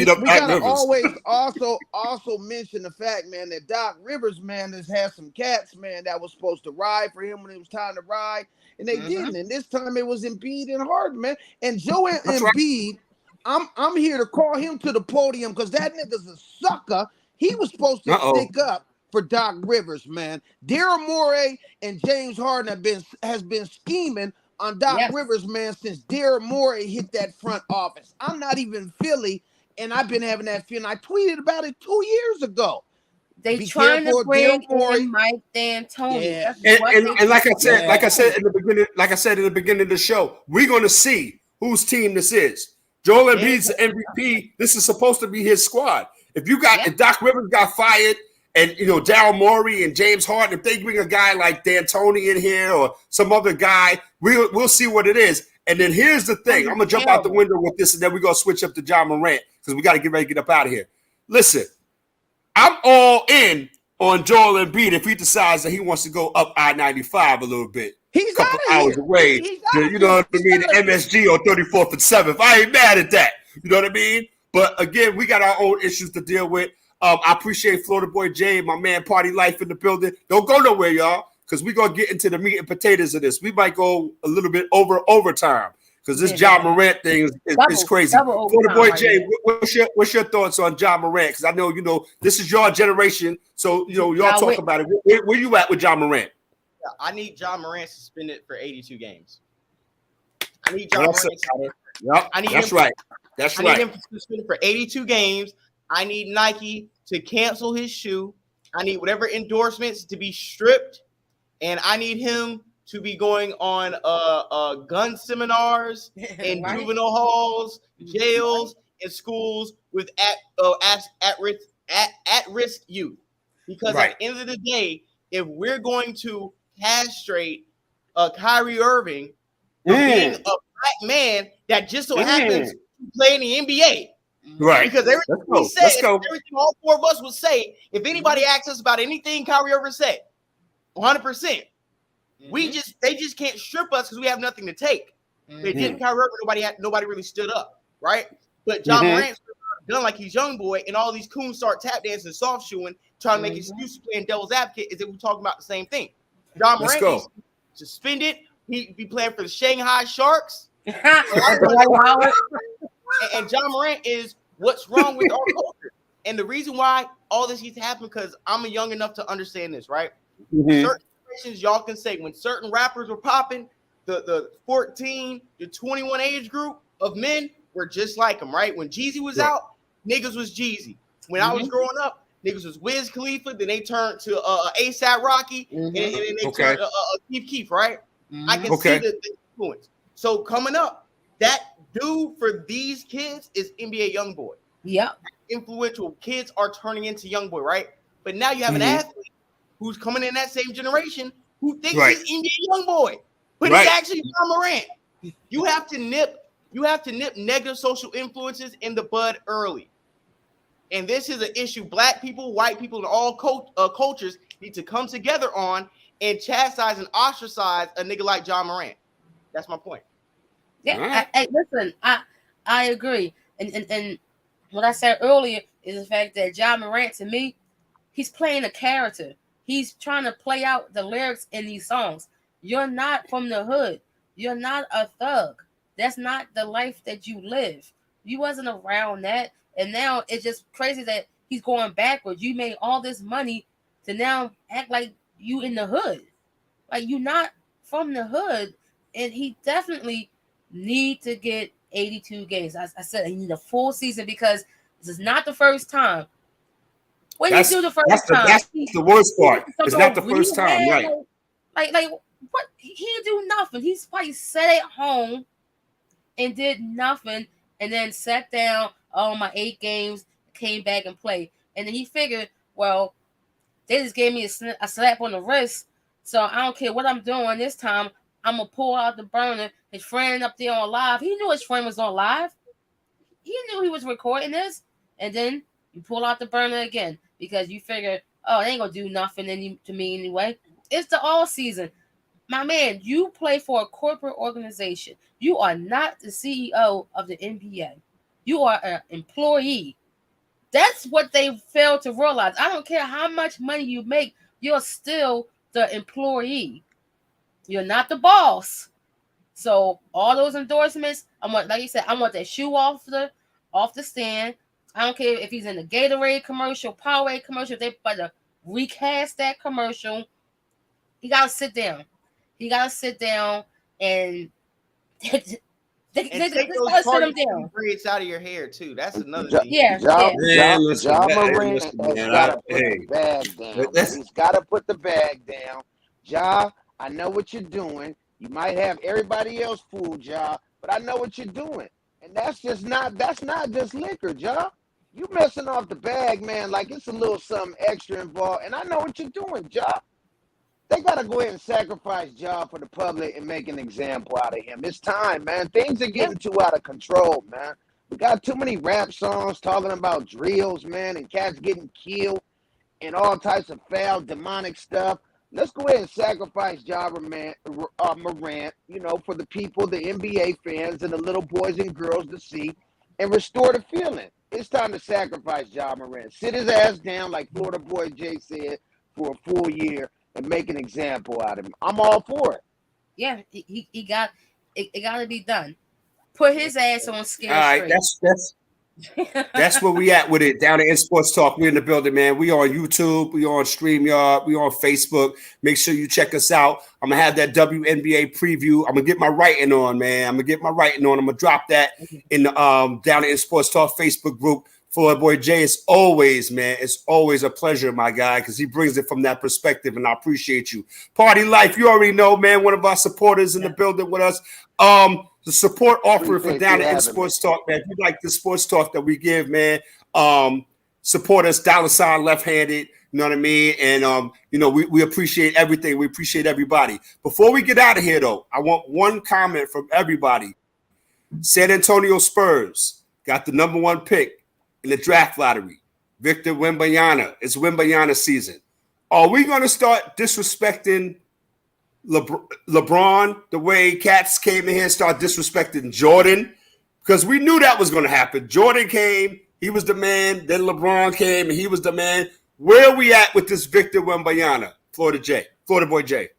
Speaker 5: gotta always also mention the fact, man, that Doc Rivers, man, has had some cats, man, that was supposed to ride for him when it was time to ride, and they didn't. And this time it was Embiid and Harden, man. And Joel Embiid, I'm here to call him to the podium because that nigga's a sucker. He was supposed to stick up for Doc Rivers, man. Daryl Morey and James Harden has been scheming on Doc Rivers, man, since Daryl Morey hit that front office. I'm not even Philly, and I've been having that feeling. I tweeted about it 2 years ago.
Speaker 2: They trying to bring in Mike D'Antoni.
Speaker 1: Yeah. And like I said in the beginning of the show, we're gonna see whose team this is. Joel Embiid's the MVP. This is supposed to be his squad. If Doc Rivers got fired, and Daryl Morey and James Harden, if they bring a guy like D'Antoni in here or some other guy, we'll see what it is. And then here's the thing: I'm gonna jump out the window with this, and then we're gonna switch up to John Morant because we got to get ready to get up out of here. Listen, I'm all in on Joel Embiid if he decides that he wants to go up I-95 a little bit.
Speaker 5: He's
Speaker 1: a couple hours away. You know what I mean? The MSG on 34th and 7th. I ain't mad at that. You know what I mean? But again, we got our own issues to deal with. I appreciate Florida Boy Jay, my man, Party Life in the building. Don't go nowhere, y'all, because we're going to get into the meat and potatoes of this. We might go a little bit overtime because this John Morant thing is crazy. Florida Boy Jay, what's your thoughts on John Morant? Because I know, this is your generation, so, y'all talk about it. Where you at with John Morant?
Speaker 4: I need John Morant suspended for 82 games. I need John Morant suspended.
Speaker 1: Yep, that's right.
Speaker 4: I need him suspended for 82 games. I need Nike to cancel his shoe. I need whatever endorsements to be stripped, and I need him to be going on gun seminars in juvenile halls, jails, and schools with at risk youth. Because at the end of the day, if we're going to castrate Kyrie Irving for being a black man that just so happens to play in the NBA.
Speaker 1: Right.
Speaker 4: Because everything we said, everything all four of us would say, if anybody asks us about anything Kyrie Irving said, 100%. They just can't strip us because we have nothing to take. They didn't Kyrie Irving, nobody really stood up, right? But John Morant's done like he's young boy, and all these coons start tap dancing, soft shoeing, trying to make excuses playing devil's advocate, as if we're talking about the same thing. John Morant is suspended. He be playing for the Shanghai Sharks. And John Morant is what's wrong with our culture. And the reason why all this needs to happen, because I'm young enough to understand this, right? Certain situations y'all can say when certain rappers were popping, the 14 to 21 age group of men were just like him, right? When Jeezy was out, niggas was Jeezy. When I was growing up, niggas was Wiz Khalifa, then they turned to A$AP Rocky, and then they turned to Chief Keef, right? I can see the influence. So coming up, that dude for these kids is NBA YoungBoy.
Speaker 2: Yep.
Speaker 4: Influential kids are turning into YoungBoy, right? But now you have an athlete who's coming in that same generation who thinks he's NBA YoungBoy, but he's actually John Morant. You have to nip negative social influences in the bud early. And this is an issue Black people, white people, and all cultures need to come together on and chastise and ostracize a nigga like John Morant. That's my point.
Speaker 2: Yeah, listen, I agree. And what I said earlier is the fact that John Morant, to me, he's playing a character. He's trying to play out the lyrics in these songs. You're not from the hood. You're not a thug. That's not the life that you live. You wasn't around that. And now it's just crazy that he's going backwards. You made all this money to now act like you in the hood. Like, you're not from the hood. And he definitely need to get 82 games. I said he need a full season because this is not the first time. What did he do the first time?
Speaker 1: That's the worst part. It's not the first time, right?
Speaker 2: Like what? He didn't do nothing. He's probably sat at home and did nothing, and then sat down. Oh, my 8 games. came back and played. And then he figured, well, they just gave me a slap on the wrist, so I don't care what I'm doing this time. I'm gonna pull out the burner. His friend up there on live, he knew his friend was on live. He knew he was recording this, and then you pull out the burner again because you figure, oh, they ain't gonna do nothing to me anyway. It's the all season. My man, you play for a corporate organization. You are not the CEO of the NBA. You are an employee. That's what they fail to realize. I don't care how much money you make, you're still the employee. You're not the boss. So all those endorsements, I want, like you said, I want that shoe off the stand. I don't care if he's in the Gatorade commercial, Powerade commercial. They better recast that commercial. He gotta sit down. He gotta sit down and they
Speaker 4: take those party braids out of your hair too. That's another thing.
Speaker 5: Ja Morant has got to put the bag down. He's got to put the bag down. Ja, I know what you're doing. You might have everybody else fooled, Ja, but I know what you're doing. And that's not just liquor, Ja. You messing off the bag, man, like it's a little something extra involved. And I know what you're doing, Ja. They got to go ahead and sacrifice Ja for the public and make an example out of him. It's time, man. Things are getting too out of control, man. We got too many rap songs talking about drills, man, and cats getting killed and all types of foul, demonic stuff. Let's go ahead and sacrifice Ja Morant, you know, for the people, the NBA fans, and the little boys and girls to see and restore the feeling. It's time to sacrifice Ja Morant. Sit his ass down, like Florida Boy Jay said, for a full year and make an example out of him. I'm all for it.
Speaker 2: Yeah, he got it got to be done. Put his ass on scale.
Speaker 1: All right, that's where we at with it. Down at Sports Talk, we're in the building, man. We on YouTube, we on StreamYard, we on Facebook. Make sure you check us out. I'm gonna have that WNBA preview. I'm gonna get my writing on, man. I'm gonna drop that in the down at Sports Talk Facebook group. Floyd Boy Jay, it's always a pleasure, my guy, because he brings it from that perspective, and I appreciate you. Party Life, you already know, man, one of our supporters in the building with us. The support offer for Down at Sports Talk, man. If you like the sports talk that we give, man, support us, $ left-handed, you know what I mean? And, you know, we appreciate everything. We appreciate everybody. Before we get out of here, though, I want one comment from everybody. San Antonio Spurs got the #1 pick in the draft lottery, Victor Wembanyama. It's Wembanyama season. Are we going to start disrespecting LeBron the way cats came in here and start disrespecting Jordan? Because we knew that was going to happen. Jordan came, he was the man. Then LeBron came, and he was the man. Where are we at with this Victor Wembanyama, Florida Boy Jay?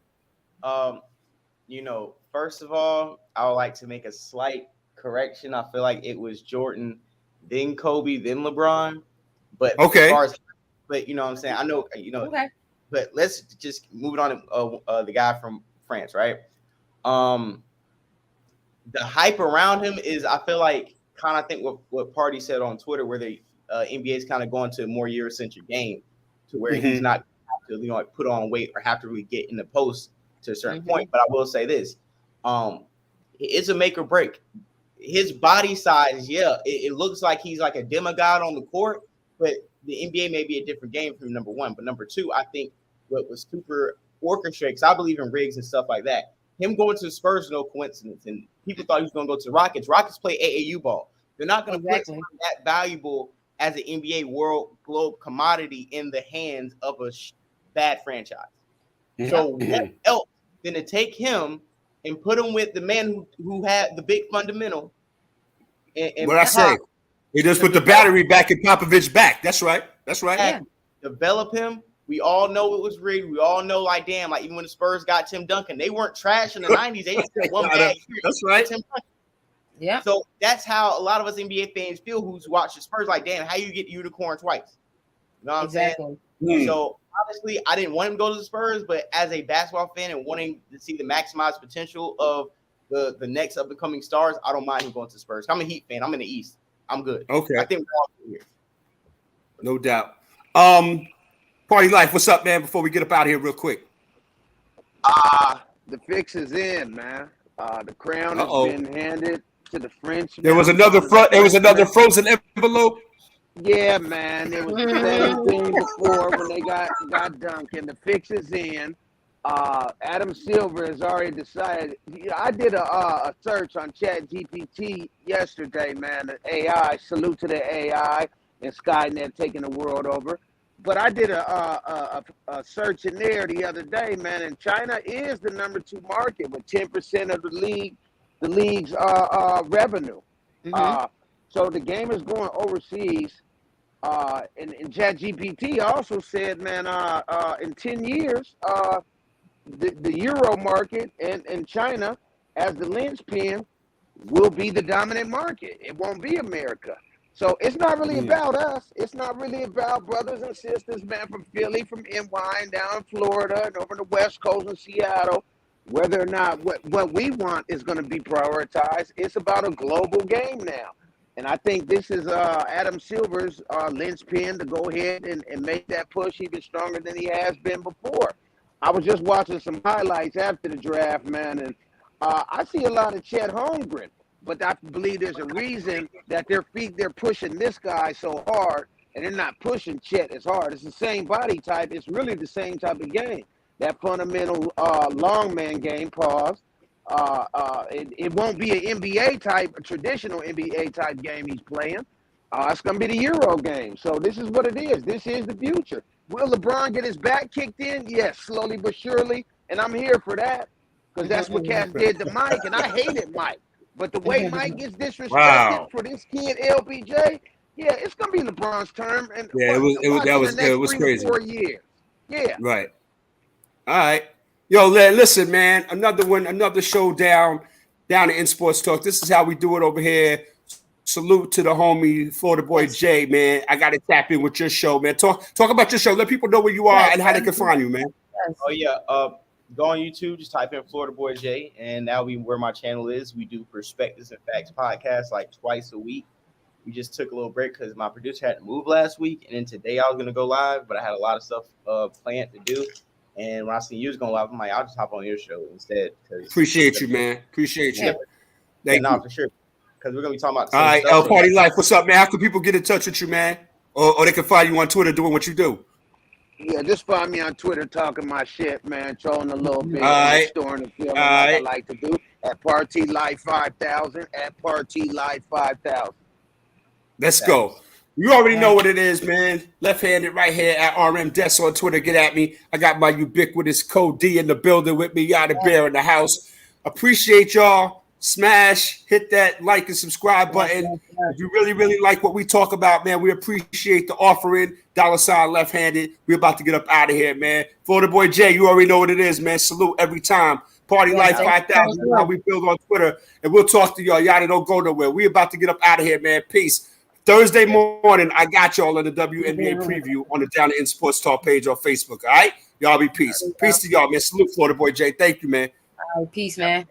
Speaker 4: You know, first of all, I would like to make a slight correction. I feel like it was Jordan, then Kobe, then LeBron. But
Speaker 1: okay,
Speaker 4: but you know what I'm saying? I know, you know, but let's just move it on to the guy from France, right? The hype around him is, I feel like, kind of think what Party said on Twitter, where the NBA is kind of going to a more Eurocentric game, to where he's not have to, you know, like put on weight or have to really get in the post to a certain point. But I will say this, it's a make or break. His body size, it looks like he's like a demigod on the court, but the NBA may be a different game from number one. But number two, I think what was super orchestrated, because I believe in rigs and stuff like that. Him going to the Spurs is no coincidence. And people thought he was going to go to the Rockets. Rockets play AAU ball. They're not going to put something that valuable as an NBA world globe commodity in the hands of a bad franchise. So what else than to take him and put him with the man who had the big fundamental. And
Speaker 1: what I say, he just put the battery back in Popovich's back. That's right.
Speaker 2: Yeah.
Speaker 4: Develop him. We all know it was rigged. We all know, like, damn, like even when the Spurs got Tim Duncan, they weren't trash in the 90s. They just had one bad year.
Speaker 1: That's right.
Speaker 4: Tim Duncan.
Speaker 2: Yeah.
Speaker 4: So that's how a lot of us NBA fans feel who's watched the Spurs. Like, damn, how you get unicorn twice? You know what I'm saying? So honestly, I didn't want him to go to the Spurs, but as a basketball fan and wanting to see the maximized potential of the next up and coming stars, I don't mind him going to the Spurs. I'm a Heat fan. I'm in the East. I'm good.
Speaker 1: Okay.
Speaker 4: I think we're all here.
Speaker 1: No doubt. Party Life, what's up, man? Before we get up out of here real quick.
Speaker 5: The fix is in, man. The crown has been handed to the French.
Speaker 1: There was another frozen envelope.
Speaker 5: Yeah, man. It was 17 before when they got dunked, and the fix is in. Adam Silver has already decided. I did a search on Chat GPT yesterday, man. The AI, salute to the AI and Skynet taking the world over. But I did a search in there the other day, man, and China is the number 2 market with 10% of the league's revenue. So the game is going overseas. And ChatGPT also said, man, in 10 years, the Euro market and China as the linchpin will be the dominant market. It won't be America. So it's not really about us. It's not really about brothers and sisters, man, from Philly, from NY, and down in Florida, and over the West Coast and Seattle. Whether or not what we want is going to be prioritized. It's about a global game now. And I think this is Adam Silver's linchpin to go ahead and make that push even stronger than he has been before. I was just watching some highlights after the draft, man, and I see a lot of Chet Holmgren, but I believe there's a reason that they're pushing this guy so hard, and they're not pushing Chet as hard. It's the same body type. It's really the same type of game. That fundamental long man game, pause. It won't be an NBA type, a traditional NBA type game he's playing. It's going to be the Euro game. So this is what it is. This is the future. Will LeBron get his back kicked in? Yes, slowly but surely. And I'm here for that because that's what Cass did to Mike. And I hated Mike. But the way Mike gets disrespected for this kid, LBJ, yeah, it's going to be LeBron's term. And
Speaker 1: yeah, it was crazy.
Speaker 5: 3 to 4 years. Yeah.
Speaker 1: Right. All right. Yo, listen, man. Another showdown down in Sports Talk. This is how we do it over here. Salute to the homie, Florida boy Jay, man. I got to tap in with your show, man. Talk about your show. Let people know where you are and how they can find you, man.
Speaker 4: Oh yeah. Go on YouTube. Just type in Florida boy Jay, and that'll be where my channel is. We do Perspectives and Facts podcast like twice a week. We just took a little break because my producer had to move last week, and then today I was gonna go live, but I had a lot of stuff planned to do. And when I seen you was going live, I'm like, I'll just hop on your show instead.
Speaker 1: Appreciate you, man. Appreciate you. Thank you.
Speaker 4: For sure. Because we're gonna be talking about.
Speaker 1: All right, L Party Life. What's up, man? How can people get in touch with you, man? Or they can find you on Twitter doing what you do.
Speaker 5: Yeah, just find me on Twitter talking my shit, man, trolling a little bit, storing the feeling I like to do at Party Life 5000 at Party Life 5000.
Speaker 1: Let's go. You already know what it is, man. Left-handed right here at RM Des on Twitter. Get at me. I got my ubiquitous Code D in the building with me. Yada Bear in the house. Appreciate y'all. Smash, hit that like and subscribe button. If you really, really like what we talk about, man, we appreciate the offering. $ left-handed. We're about to get up out of here, man. Florida boy Jay, you already know what it is, man. Salute every time. Party Life 5000. How we build on Twitter. And we'll talk to y'all. Yada, don't go nowhere. We about to get up out of here, man. Peace. Thursday morning, I got y'all on the WNBA preview on the Down to End Sports Talk page on Facebook. All right, y'all be peace. Peace to y'all, man. Salute, Florida boy Jay. Thank you, man.
Speaker 2: All right, peace, man.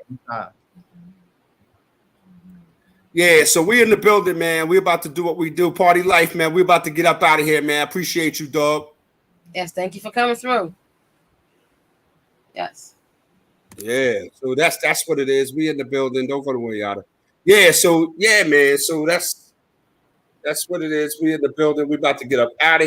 Speaker 1: Yeah, so we in the building, man. We about to do what we do. Party Life, man. We about to get up out of here, man. Appreciate you, dog.
Speaker 2: Yes, thank you for coming through. Yes.
Speaker 1: Yeah, so that's what it is. We in the building. Don't go to one yada. Yeah, so yeah, man. So that's what it is. We in the building. We about to get up out of here.